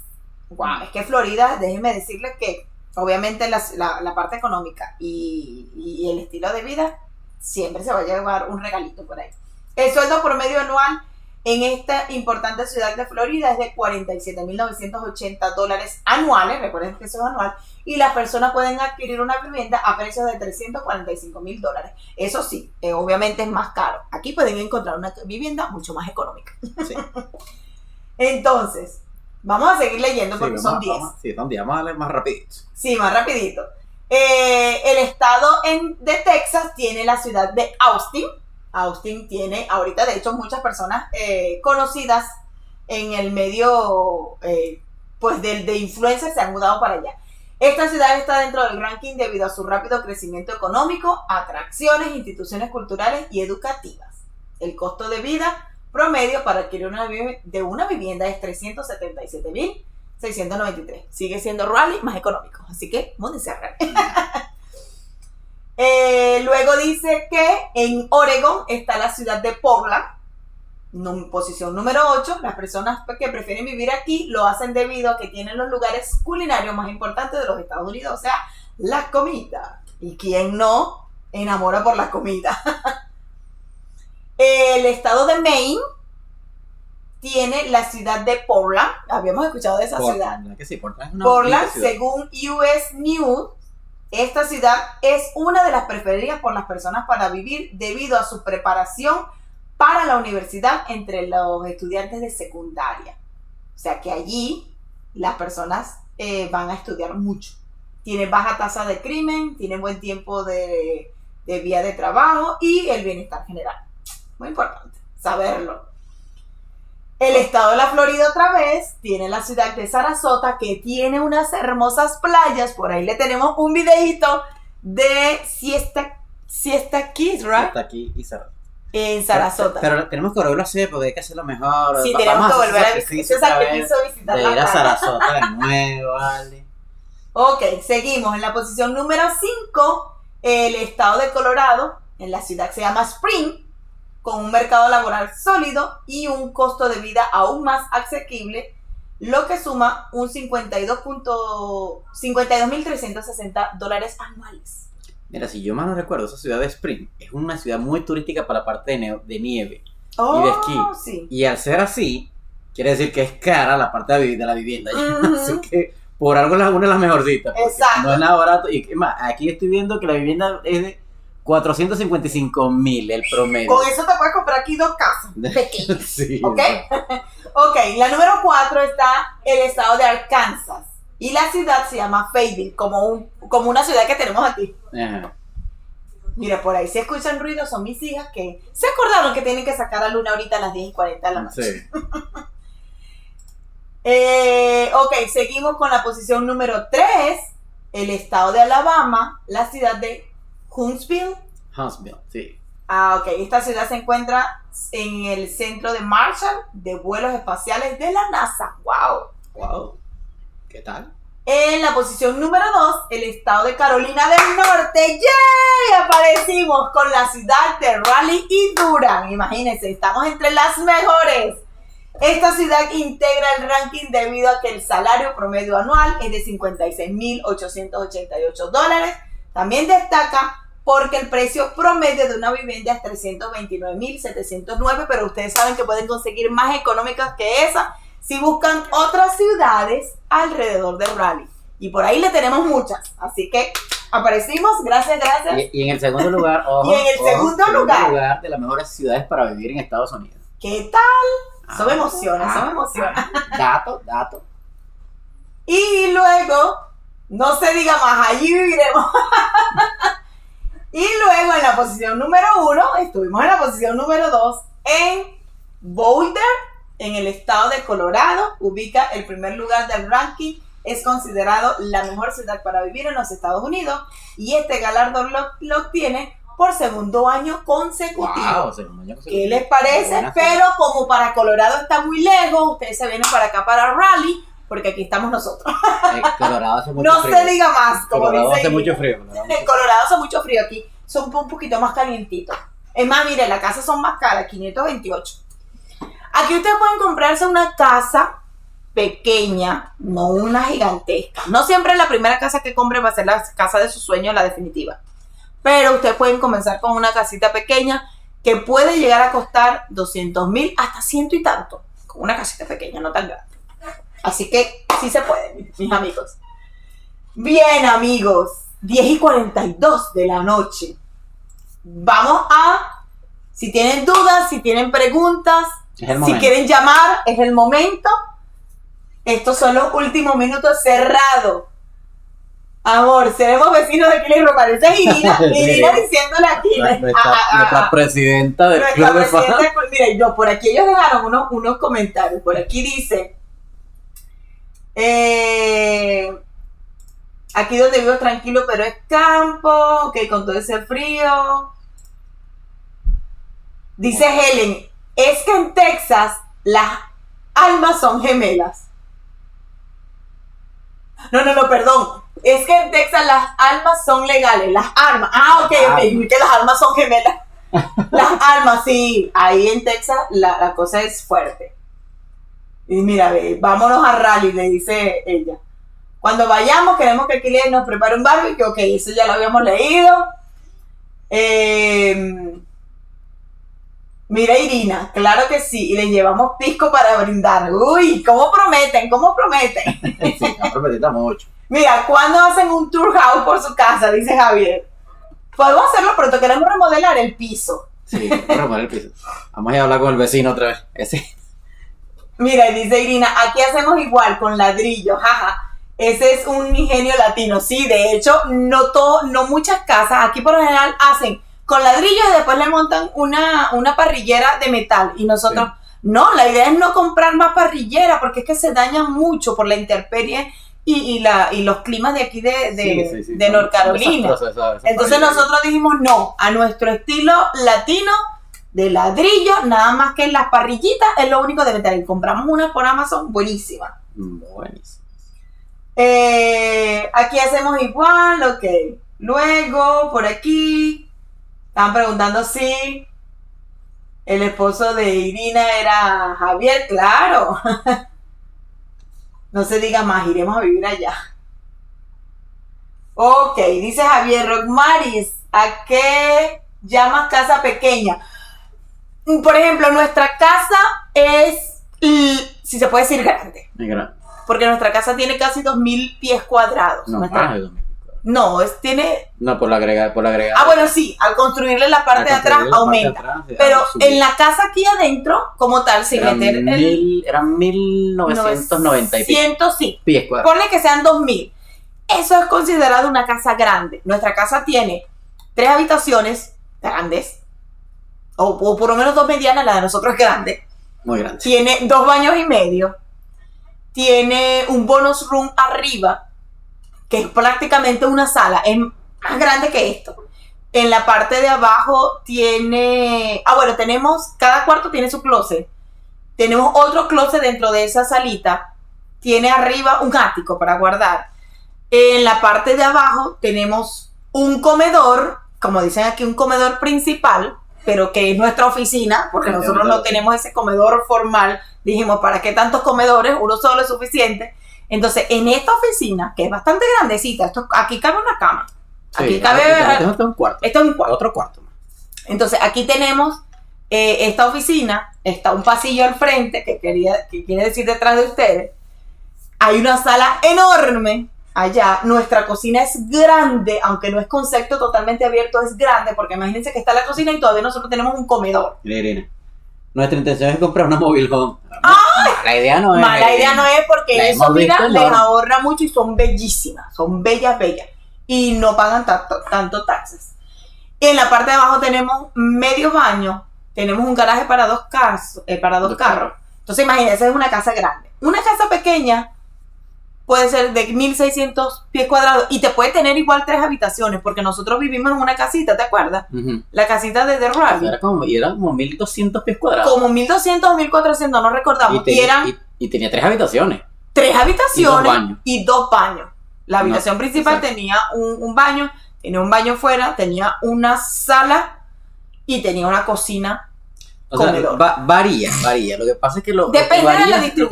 Wow, es que Florida, déjenme decirles que obviamente la parte económica y el estilo de vida siempre se va a llevar un regalito por ahí. El sueldo promedio anual en esta importante ciudad de Florida es de $47,980 anuales, recuerden que eso es anual, y las personas pueden adquirir una vivienda a precios de $345,000. Eso sí, obviamente es más caro. Aquí pueden encontrar una vivienda mucho más económica. Sí. Entonces, vamos a seguir leyendo porque son 10. Son 10, vamos a darle más rapidito. Sí, más rapidito. El estado de Texas tiene la ciudad de Austin. Austin tiene, ahorita de hecho muchas personas conocidas en el medio pues de influencers se han mudado para allá. Esta ciudad está dentro del ranking debido a su rápido crecimiento económico, atracciones, instituciones culturales y educativas. El costo de vida promedio para adquirir una vivienda es $377,000 693. Sigue siendo Raleigh más económico. Así que, múdense a Raleigh. Luego dice que en Oregon está la ciudad de Portland. Posición número 8. Las personas que prefieren vivir aquí lo hacen debido a que tienen los lugares culinarios más importantes de los Estados Unidos. O sea, la comida. ¿Y quién no enamora por la comida? El estado de Maine tiene la ciudad de Portland. Habíamos escuchado de esa ciudad. Que sí, Portland es una Portland, ciudad. según US News, esta ciudad es una de las preferidas por las personas para vivir debido a su preparación para la universidad entre los estudiantes de secundaria. O sea que allí las personas van a estudiar mucho. Tiene baja tasa de crimen, tiene buen tiempo de vía de trabajo y el bienestar general. Muy importante saberlo. El estado de la Florida otra vez tiene la ciudad de Sarasota, que tiene unas hermosas playas. Por ahí le tenemos un videito de Siesta Key, ¿right? Siesta Key y Sarasota. En Sarasota. Pero tenemos que volverlo a hacer porque hay que hacerlo mejor. Sí, tenemos que volver a visitar de ir a Sarasota de nuevo, vale. Ok, seguimos. En la posición número 5, el estado de Colorado, en la ciudad que se llama Spring, con un mercado laboral sólido y un costo de vida aún más asequible, lo que suma un $52,360 anuales. Mira, si yo mal no recuerdo, esa ciudad de Spring es una ciudad muy turística para la parte de nieve y de esquí. Sí. Y al ser así, quiere decir que es cara la parte de la vivienda. Así que por algo es una de las mejorcitas. Exacto. No es nada barato. Y más, aquí estoy viendo que la vivienda es de $455,000 el promedio. Con eso te puedes comprar aquí 2 casas pequeñas. Sí. ¿Ok? Ok, la número 4 está el estado de Arkansas. Y la ciudad se llama Fayetteville, como una ciudad que tenemos aquí. Ajá. Mira, por ahí si escuchan ruido, son mis hijas que se acordaron que tienen que sacar a Luna ahorita a las 10:40 de la noche. Sí. Ok, seguimos con la posición número 3, el estado de Alabama, la ciudad de Huntsville, sí. Ok, esta ciudad se encuentra en el centro de Marshall de vuelos espaciales de la NASA. Wow. ¿Qué tal? En la posición número 2, el estado de Carolina del Norte. ¡Yay! Aparecimos con la ciudad de Raleigh y Durham. Imagínense, estamos entre las mejores. Esta ciudad integra el ranking debido a que el salario promedio anual es de $56,888. También destaca porque el precio promedio de una vivienda es $329,709, pero ustedes saben que pueden conseguir más económicas que esa si buscan otras ciudades alrededor de Raleigh. Y por ahí le tenemos muchas. Así que aparecimos, gracias. Y en el segundo lugar, segundo lugar de las mejores ciudades para vivir en Estados Unidos. ¿Qué tal? Eso me emociona. Dato. Y luego, no se diga más, allí viviremos. Y luego en la posición número 1, estuvimos en la posición número 2, en Boulder, en el estado de Colorado, ubica el primer lugar del ranking, es considerado la mejor ciudad para vivir en los Estados Unidos y este galardón lo obtiene por segundo año consecutivo. ¿Qué les parece? Pero como para Colorado está muy lejos, ustedes se vienen para acá, para Raleigh, porque aquí estamos nosotros. Colorado hace mucho no frío. Se diga más, como Colorado dice hace mucho frío. En Colorado hace mucho frío, aquí son un poquito más calientitos. Es más, mire, las casas son más caras, 528. Aquí ustedes pueden comprarse una casa pequeña, no una gigantesca. No siempre la primera casa que compre va a ser la casa de sus sueños, la definitiva. Pero ustedes pueden comenzar con una casita pequeña que puede llegar a costar $200,000 hasta 100 y tanto. Con una casita pequeña, no tan grande. Así que sí se puede, mis amigos. Bien, amigos. 10:42 de la noche. Vamos a, si tienen dudas, si tienen preguntas, si quieren llamar, es el momento. Estos son los últimos minutos cerrados. Amor, seremos vecinos de Kili Román. Esa es Irina diciéndole aquí. Nuestra presidenta del club de fans. Miren, por aquí ellos dejaron unos comentarios. Por aquí dice, aquí donde vivo tranquilo, pero es campo, que con todo ese frío. Dice Helen, es que en Texas las almas son gemelas. No, perdón. Es que en Texas las armas son legales. Las armas. Ok. Que las armas son gemelas. Las armas, sí. Ahí en Texas la cosa es fuerte. Y mira, vámonos a rally, le dice ella. Cuando vayamos, queremos que Kylian nos prepare un barbecue. Ok, eso ya lo habíamos leído. Mira, Irina, claro que sí. Y le llevamos pisco para brindar. Uy, ¿cómo prometen? Sí, han prometido mucho. Mira, ¿cuándo hacen un tour house por su casa? Dice Javier. Podemos hacerlo pronto, queremos remodelar el piso. Sí, remodelar el piso. Vamos a ir a hablar con el vecino otra vez. Ese. Mira, dice Irina, aquí hacemos igual, con ladrillos, jaja. Ese es un ingenio latino. Sí, de hecho, no muchas casas, aquí por lo general hacen con ladrillos y después le montan una parrillera de metal. Y nosotros, no, la idea es no comprar más parrillera porque es que se dañan mucho por la intemperie y los climas de aquí de North Carolina. Entonces nosotros dijimos no, a nuestro estilo latino, de ladrillo, nada más que las parrillitas es lo único de metal. Y compramos unas por Amazon buenísimas. Buenísimas. Aquí hacemos igual, ok. Luego, por aquí, estaban preguntando si el esposo de Irina era Javier. Claro. No se diga más, iremos a vivir allá. Ok, dice Javier Rockmaris, ¿a qué llamas casa pequeña? Por ejemplo, nuestra casa es, si se puede decir, grande. Es grande. Porque nuestra casa tiene casi 2.000 pies cuadrados. No, más de 2.000. No, tiene... No, por la agregada. Bueno, sí, al construirle la parte de atrás aumenta. Pero en la casa aquí adentro, como tal, sin meter eran 1.990 y pico. Sí. Pies cuadrados. Ponle que sean 2.000. Eso es considerado una casa grande. Nuestra casa tiene 3 habitaciones grandes, o por lo menos 2 medianas, la de nosotros es grande. Muy grande. Tiene 2 baños y medio. Tiene un bonus room arriba, que es prácticamente una sala, es más grande que esto. En la parte de abajo tiene... cada cuarto tiene su closet. Tenemos otro closet dentro de esa salita. Tiene arriba un ático para guardar. En la parte de abajo tenemos un comedor, como dicen aquí, un comedor principal, pero que es nuestra oficina, porque nosotros no tenemos ese comedor formal. Dijimos, ¿para qué tantos comedores? Uno solo es suficiente. Entonces, en esta oficina, que es bastante grandecita, aquí cabe una cama. Aquí cabe... Esto es un cuarto. Esto es un cuarto. Otro cuarto. Entonces, aquí tenemos esta oficina, está un pasillo al frente, que quiere decir detrás de ustedes. Hay una sala enorme allá. Nuestra cocina es grande, aunque no es concepto totalmente abierto, es grande, porque imagínense que está la cocina y todavía nosotros tenemos un comedor. Irina, nuestra intención es comprar una mobile home. La idea no es. Mala idea no es, porque eso, mira, les ahorra mucho y son bellísimas, son bellas. Y no pagan tanto taxes. Y en la parte de abajo tenemos medio baño, tenemos un garaje para dos carros. Entonces imagínense, es una casa grande. Una casa pequeña puede ser de 1.600 pies cuadrados y te puede tener igual 3 habitaciones, porque nosotros vivimos en una casita, ¿te acuerdas? Uh-huh. La casita de The Rally. Era como 1.200 pies cuadrados. Como 1.200 o 1.400, no recordamos. Y tenía 3 habitaciones. 3 habitaciones y 2 baños. La habitación principal tenía un baño, tenía un baño fuera, tenía una sala y tenía una cocina. O sea, varía. Lo que pasa es que lo que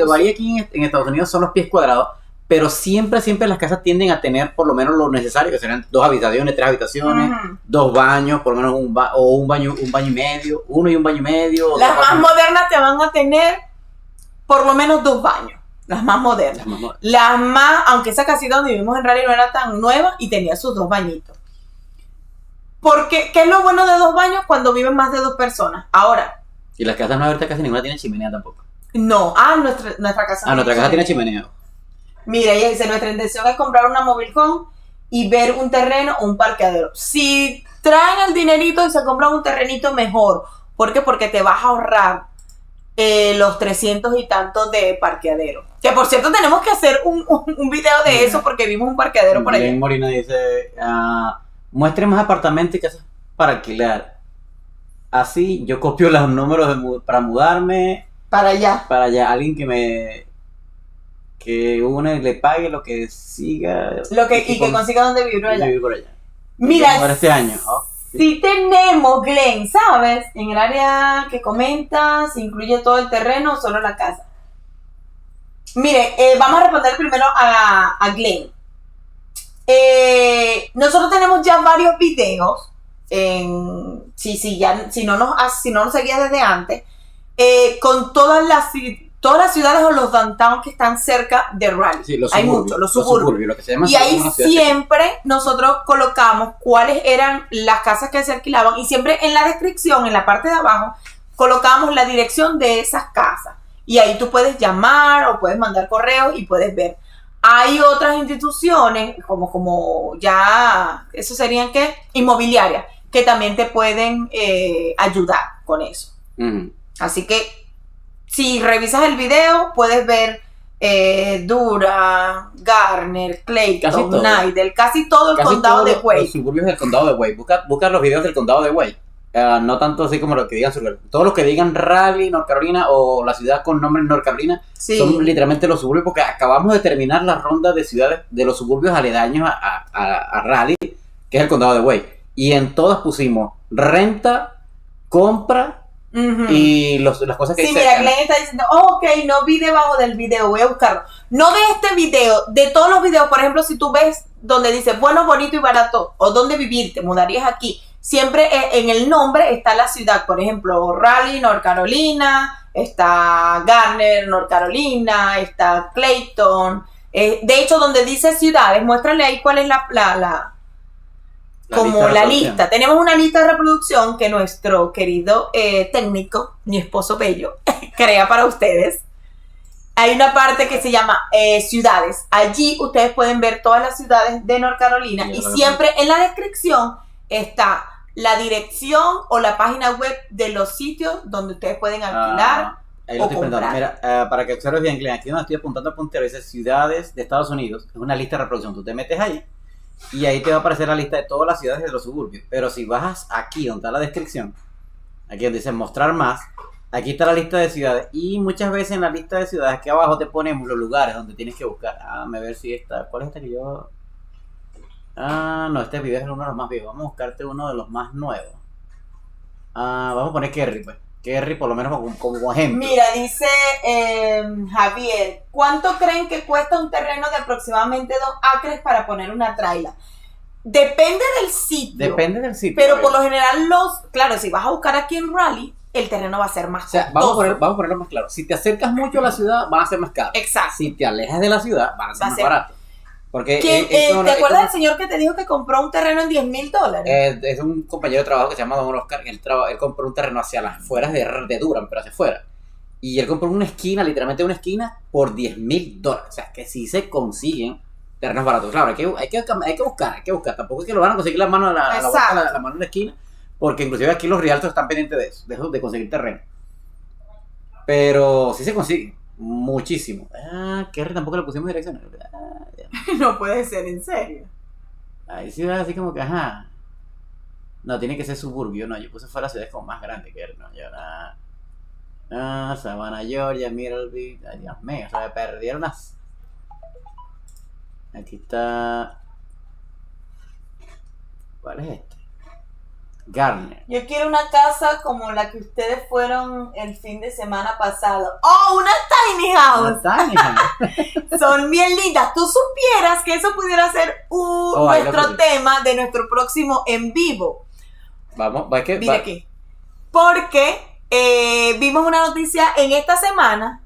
varía aquí en Estados Unidos son los pies cuadrados. Pero siempre las casas tienden a tener por lo menos lo necesario, que serían 2 habitaciones, 3 habitaciones, 2 baños, por lo menos un baño y medio, 1 y un baño y medio. Las más modernas te van a tener por lo menos 2 baños, las más modernas. Las más, aunque esa casita donde vivimos en realidad no era tan nueva y tenía sus 2 bañitos. Porque, ¿qué es lo bueno de 2 baños cuando viven más de 2 personas? Ahora. Y las casas no ahorita casi ninguna tiene chimenea tampoco. No, nuestra casa. Nuestra casa tiene chimenea. Mira, ella dice, nuestra intención es comprar una mobile home y ver un terreno o un parqueadero. Si traen el dinerito y se compran un terrenito, mejor. ¿Por qué? Porque te vas a ahorrar los 300 y tantos de parqueadero. Que por cierto tenemos que hacer un video de eso porque vimos un parqueadero por allá. Morina dice, muestre más apartamentos y casas para alquilar. Así yo copio los números para mudarme. Para allá. Alguien que Que uno le pague lo que siga. Y que consiga donde vivir allá. Mira, para este año. Sí tenemos, Glenn, ¿sabes? En el área que comentas, incluye todo el terreno o solo la casa. Mire, vamos a responder primero a Glenn. Nosotros tenemos ya varios videos. Si no nos seguías desde antes, con todas las ciudades o los downtowns que están cerca de Raleigh. Sí, hay muchos, los suburbios. Lo que se llama y ahí siempre nosotros colocamos cuáles eran las casas que se alquilaban y siempre en la descripción, en la parte de abajo, colocamos la dirección de esas casas. Y ahí tú puedes llamar o puedes mandar correos y puedes ver. Hay otras instituciones, como ya, eso serían ¿qué? Inmobiliarias, que también te pueden ayudar con eso. Así que, si revisas el video, puedes ver Dura, Garner, Clayton, Nidell, casi todo el condado de Wade. Los suburbios del condado de Wade. Busca los videos del condado de Wade. No tanto así como lo que digan sobre todos los que digan Raleigh, North Carolina o la ciudad con nombre North Carolina son literalmente los suburbios, porque acabamos de terminar la ronda de ciudades de los suburbios aledaños a Raleigh, que es el condado de Wade, y en todas pusimos renta, compra y las cosas que dice. Mira, Glenn está diciendo, ok, no vi debajo del video, voy a buscarlo. No de este video, de todos los videos. Por ejemplo, si tú ves donde dice bueno, bonito y barato, o dónde vivir, te mudarías aquí. Siempre en el nombre está la ciudad, por ejemplo, Raleigh, North Carolina, está Garner, North Carolina, está Clayton. De hecho, donde dice ciudades, muéstrale ahí cuál es la lista. Tenemos una lista de reproducción que nuestro querido técnico, mi esposo bello, crea para ustedes. Hay una parte que se llama ciudades. Allí ustedes pueden ver todas las ciudades de North Carolina y siempre en la descripción está la dirección o la página web de los sitios donde ustedes pueden alquilar ahí lo estoy comprar. Mira, para que observes bien, Glenn, aquí donde estoy apuntando al puntero dice ciudades de Estados Unidos, es una lista de reproducción. Tú te metes ahí y ahí te va a aparecer la lista de todas las ciudades de los suburbios. Pero si bajas aquí donde está la descripción, aquí donde dice mostrar más, aquí está la lista de ciudades. Y muchas veces en la lista de ciudades aquí abajo te ponemos los lugares donde tienes que buscar. A ver si esta, ¿cuál es esta que yo...? No, este video es uno de los más viejos. Vamos a buscarte uno de los más nuevos. Vamos a poner Kerry, pues. Kerry, por lo menos como ejemplo. Mira, dice Javier, ¿cuánto creen que cuesta un terreno de aproximadamente 2 acres para poner una traila? Depende del sitio. Pero por lo general, claro, si vas a buscar aquí en Raleigh, el terreno va a ser más caro. Vamos a ponerlo más claro. Si te acercas mucho a la ciudad, van a ser más caros. Exacto. Si te alejas de la ciudad, van a ser más baratos. Porque ¿te acuerdas del señor que te dijo que compró un terreno en $10,000? Es un compañero de trabajo que se llama Don Oscar. Él compró un terreno hacia las afueras de Durham, pero hacia afuera. Y él compró una esquina, literalmente una esquina, por $10,000. O sea, que sí se consiguen terrenos baratos. Claro, hay que buscar. Tampoco es que lo van a conseguir la mano en la esquina, porque inclusive aquí los realtors están pendientes de eso, de conseguir terreno. Pero sí se consigue. Muchísimo. Kerry tampoco le pusimos direcciones. No puede ser, en serio. Ahí sí va así como que, no, tiene que ser suburbio. No, yo puse fuera ciudades como más grandes que no, yo Savannah, Georgia, Middle Beach. Ay, Dios mío, o sea, me perdieron unas. Aquí está. ¿Cuál es este? Garner. Yo quiero una casa como la que ustedes fueron el fin de semana pasado. ¡Oh, una tiny house! Son bien lindas. Tú supieras que eso pudiera ser nuestro tema de nuestro próximo en vivo. Vamos, Mira aquí. Porque vimos una noticia en esta semana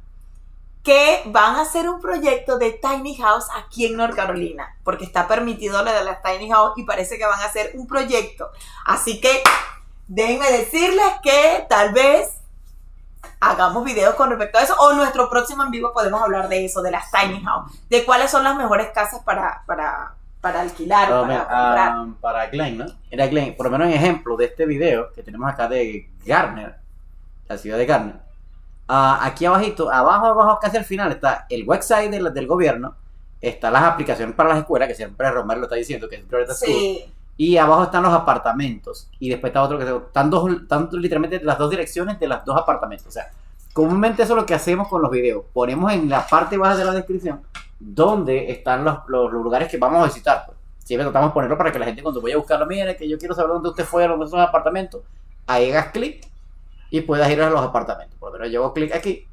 que van a hacer un proyecto de tiny house aquí en North Carolina, porque está permitido lo de las tiny house y parece que van a hacer un proyecto. Así que déjenme decirles que tal vez hagamos videos con respecto a eso, o en nuestro próximo en vivo podemos hablar de eso, de las tiny house, de cuáles son las mejores casas para alquilar, para comprar. Para Glenn, ¿no? Era Glenn, por lo menos en ejemplo de este video que tenemos acá de Garner, la ciudad de Garner. Aquí abajito, abajo casi al final está el website del gobierno, están las aplicaciones para las escuelas, que siempre Romero lo está diciendo, que es Florida School, y abajo están los apartamentos, y después está otro que están literalmente las dos direcciones de las dos apartamentos. O sea, comúnmente eso es lo que hacemos con los videos. Ponemos en la parte baja de la descripción donde están los lugares que vamos a visitar. Pues. Siempre tratamos de ponerlo para que la gente cuando vaya a buscarlo, mire que yo quiero saber dónde usted fue, a dónde son los apartamentos, ahí hagas clic y puedas ir a los apartamentos. Por lo menos yo hago clic aquí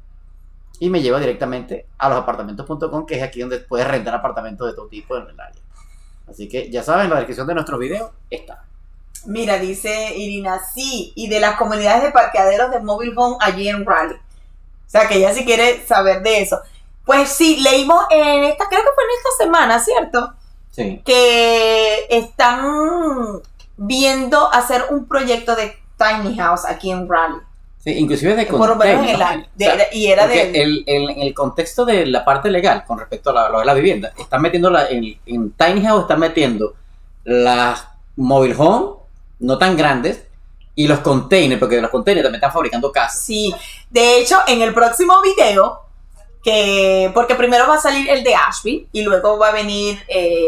y me lleva directamente a losapartamentos.com, que es aquí donde puedes rentar apartamentos de todo tipo en el área. Así que ya saben, la descripción de nuestros videos está. Mira, dice Irina, sí, y de las comunidades de parqueaderos de mobile home allí en Raleigh. O sea, que ella sí quiere saber de eso. Pues sí, leímos en esta, creo que fue en esta semana, ¿cierto? Sí. Que están viendo hacer un proyecto de tiny house aquí en Raleigh. Sí, inclusive de por lo menos en el año. Y era de el contexto de la parte legal con respecto a lo de la vivienda, están metiendo en tiny house, están metiendo las mobile home no tan grandes y los containers, porque los containers también están fabricando casas. Sí, de hecho en el próximo video, porque primero va a salir el de Ashby y luego va a venir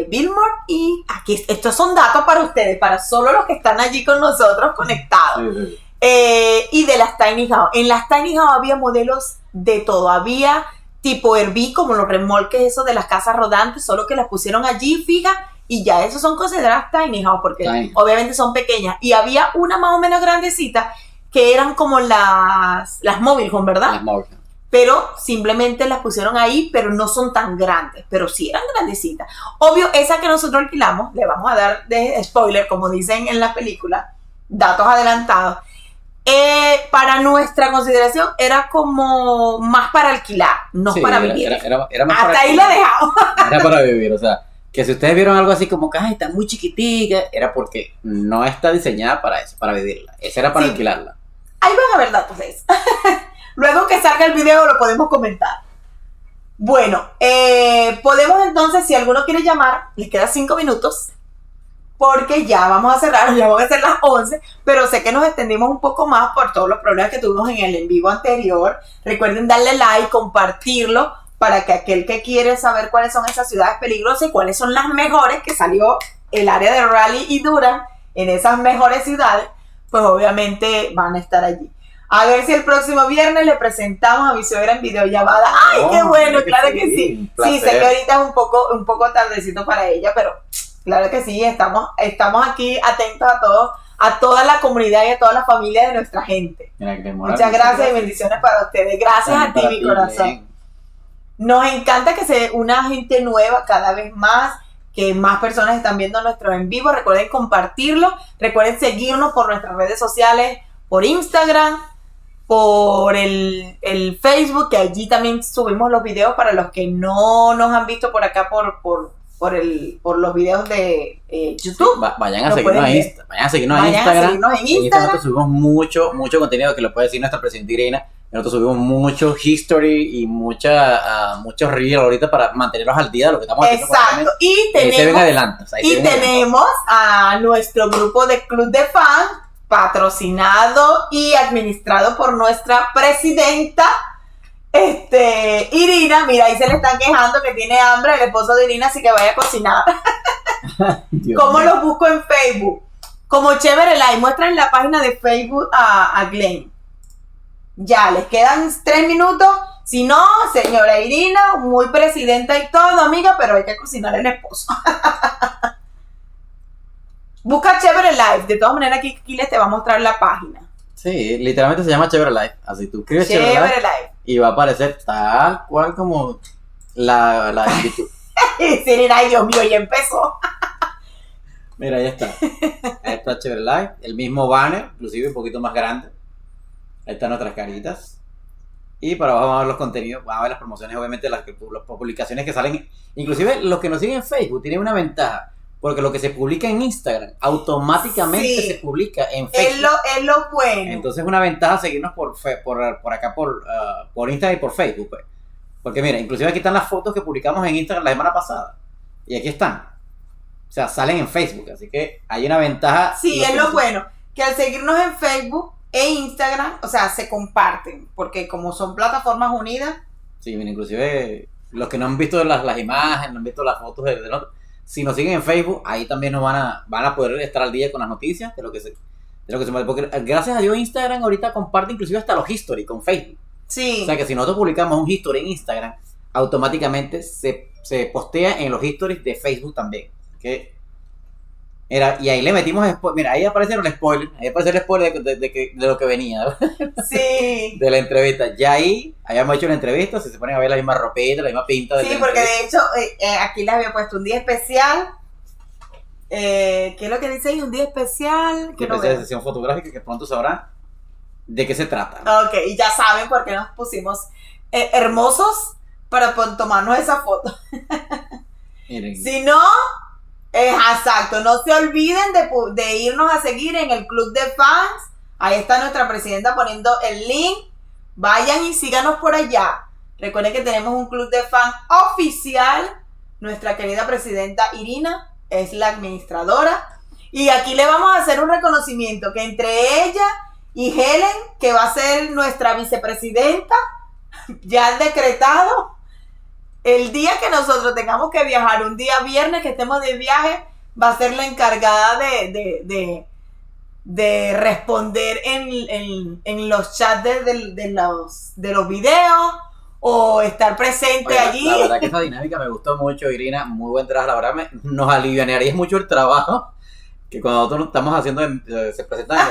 Billmore, y aquí estos son datos para ustedes, para solo los que están allí con nosotros conectados. Sí. Y de las tiny house. En las tiny house había modelos de todo, había tipo Airbnb, como los remolques esos de las casas rodantes, solo que las pusieron allí fija. Y ya esos son consideradas tiny house porque obviamente son pequeñas. Y había una más o menos grandecita que eran como las mobile home, ¿verdad? Las mobile home. Pero simplemente las pusieron ahí, pero no son tan grandes, pero sí eran grandecitas. Obvio, esa que nosotros alquilamos, le vamos a dar de spoiler, como dicen en la película, datos adelantados. Para nuestra consideración era como más para alquilar, no sí, para vivir. Era más hasta para ahí la dejamos. Era para vivir, o sea, que si ustedes vieron algo así como que está muy chiquitica, era porque no está diseñada para eso, para vivirla. Esa era para alquilarla. Ahí van a ver datos de eso. Luego que salga el video lo podemos comentar. Bueno, podemos entonces, si alguno quiere llamar, les queda 5 minutos. Porque ya vamos a cerrar, ya van a ser las 11, pero sé que nos extendimos un poco más por todos los problemas que tuvimos en el en vivo anterior. Recuerden darle like, compartirlo, para que aquel que quiere saber cuáles son esas ciudades peligrosas y cuáles son las mejores, que salió el área de Raleigh y Durham, en esas mejores ciudades, pues obviamente van a estar allí. A ver si el próximo viernes le presentamos a mi suegra en videollamada. ¡Ay, qué bueno! Claro que sí. Sí, sé que ahorita es un poco tardecito para ella, pero claro que sí, estamos aquí atentos a toda la comunidad y a toda la familia de nuestra gente. Muchas gracias y bendiciones para ustedes. Gracias a ti, mi corazón. Nos encanta que se una gente nueva cada vez más, que más personas están viendo nuestros en vivo. Recuerden compartirlo, recuerden seguirnos por nuestras redes sociales, por Instagram, por el Facebook, que allí también subimos los videos para los que no nos han visto por acá por los videos de YouTube. Sí, vayan a seguirnos en Instagram. En Instagram subimos mucho contenido que lo puede decir nuestra presidenta Irina. Nosotros subimos mucho history y muchos reels ahorita para mantenerlos al día de lo que estamos haciendo. Exacto. Y tenemos a nuestro grupo de Club de Fans, patrocinado y administrado por nuestra presidenta Irina. Mira, ahí se le están quejando que tiene hambre el esposo de Irina, así que vaya a cocinar. ¿Cómo los busco en Facebook? Como Chévere Live. Muestran la página de Facebook a Glenn. Ya, les quedan 3 minutos. Si no, señora Irina, muy presidenta y todo, amiga, pero hay que cocinar el esposo. Busca Chévere Live. De todas maneras, aquí les te va a mostrar la página. Sí, literalmente se llama Chévere Live. Así tú escribes Chévere Live y va a aparecer tal cual como la de YouTube. Sí, ay, Dios mío, ya empezó. Mira, ahí está. Ahí está Chévere Live. El mismo banner, inclusive un poquito más grande. Ahí están nuestras caritas. Y para abajo vamos a ver los contenidos, vamos a ver las promociones, obviamente las publicaciones que salen. Inclusive los que nos siguen en Facebook tienen una ventaja, porque lo que se publica en Instagram automáticamente se publica en Facebook. Es lo bueno. Entonces es una ventaja seguirnos por acá, por Instagram y por Facebook. Pues. Porque mira, inclusive aquí están las fotos que publicamos en Instagram la semana pasada. Y aquí están. O sea, salen en Facebook. Así que hay una ventaja. Sí, es lo bueno. Que al seguirnos en Facebook e Instagram, o sea, se comparten, porque como son plataformas unidas. Sí, mira, inclusive los que no han visto las imágenes, no han visto las fotos de nosotros, si nos siguen en Facebook, ahí también nos van a poder estar al día con las noticias de lo que se mueve, porque gracias a Dios Instagram ahorita comparte inclusive hasta los history con Facebook. Sí. O sea que si nosotros publicamos un history en Instagram, automáticamente se postea en los stories de Facebook también. Y ahí le metimos, mira, ahí aparece el spoiler, de lo que venía. Sí. De la entrevista. Ya ahí habíamos hecho la entrevista, si se ponen a ver la misma ropita, la misma pinta. Sí, porque de hecho aquí les había puesto un día especial. ¿Qué es lo que dice ahí? Un día especial. Que no de sesión fotográfica que pronto sabrán de qué se trata. Ok, y ya saben por qué nos pusimos hermosos para tomarnos esa foto. Miren. Si no, exacto, no se olviden de irnos a seguir en el club de fans. Ahí está nuestra presidenta poniendo el link. Vayan y síganos por allá. Recuerden que tenemos un club de fans oficial. Nuestra querida presidenta Irina es la administradora. Y aquí le vamos a hacer un reconocimiento que entre ella y Helen, que va a ser nuestra vicepresidenta, ya han decretado, el día que nosotros tengamos que viajar, un día viernes que estemos de viaje, va a ser la encargada de responder en los chats de los videos o estar presente. Oye, allí. La verdad que esa dinámica me gustó mucho, Irina, muy buen trabajo, la verdad nos aliviaría mucho el trabajo que cuando nosotros estamos haciendo, se presentan.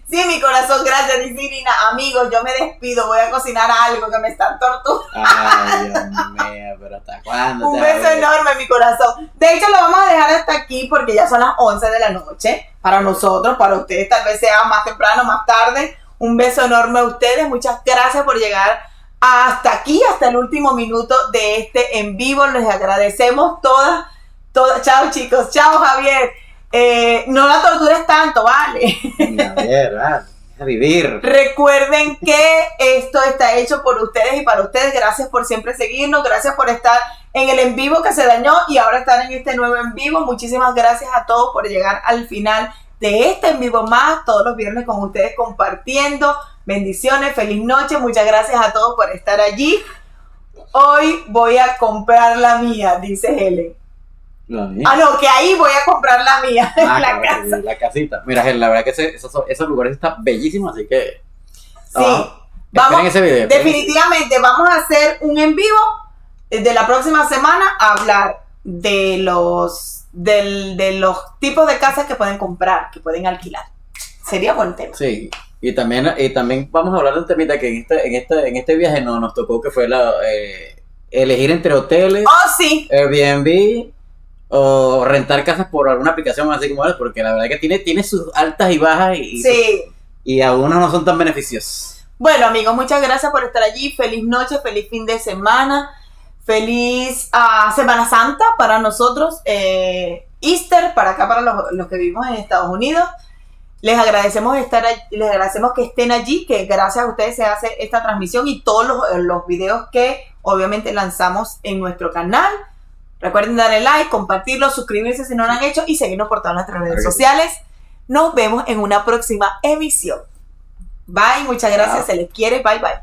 Sí, mi corazón, gracias, dice Irina. Amigos, yo me despido, voy a cocinar algo que me están torturando. Ay, Dios mío, pero ¿hasta cuándo? Un beso enorme, mi corazón. De hecho, lo vamos a dejar hasta aquí porque ya son las 11 de la noche. Para nosotros, para ustedes, tal vez sea más temprano, más tarde. Un beso enorme a ustedes. Muchas gracias por llegar hasta aquí, hasta el último minuto de este en vivo. Les agradecemos todas. Chao, chicos. Chao, Javier. No la tortures tanto, vale. A vivir. Recuerden que esto está hecho por ustedes y para ustedes. Gracias por siempre seguirnos, gracias por estar en el en vivo que se dañó y ahora estar en este nuevo en vivo. Muchísimas gracias a todos por llegar al final de este en vivo más, todos los viernes con ustedes compartiendo. Bendiciones, feliz noche, muchas gracias a todos por estar allí. Hoy voy a comprar la mía, dice Helen. No, que ahí voy a comprar la mía, la casa. La casita. Mira, la verdad que esos lugares están bellísimos, así que... Sí, vamos, ese video, definitivamente vamos a hacer un en vivo de la próxima semana a hablar de los tipos de casas que pueden comprar, que pueden alquilar. Sería buen tema. Sí, y también vamos a hablar de un temita que en este viaje nos tocó, que fue elegir entre hoteles, sí, Airbnb o rentar casas por alguna aplicación así como esa, porque la verdad que tiene sus altas y bajas y algunas no son tan beneficiosas. Bueno, amigos, muchas gracias por estar allí. Feliz noche, feliz fin de semana, feliz Semana Santa para nosotros, Easter para acá, para los que vivimos en Estados Unidos. Les agradecemos les agradecemos que estén allí, que gracias a ustedes se hace esta transmisión y todos los videos que obviamente lanzamos en nuestro canal. Recuerden darle like, compartirlo, suscribirse si no lo han hecho y seguirnos por todas nuestras redes sociales. Nos vemos en una próxima emisión. Bye, muchas gracias, se les quiere, bye bye.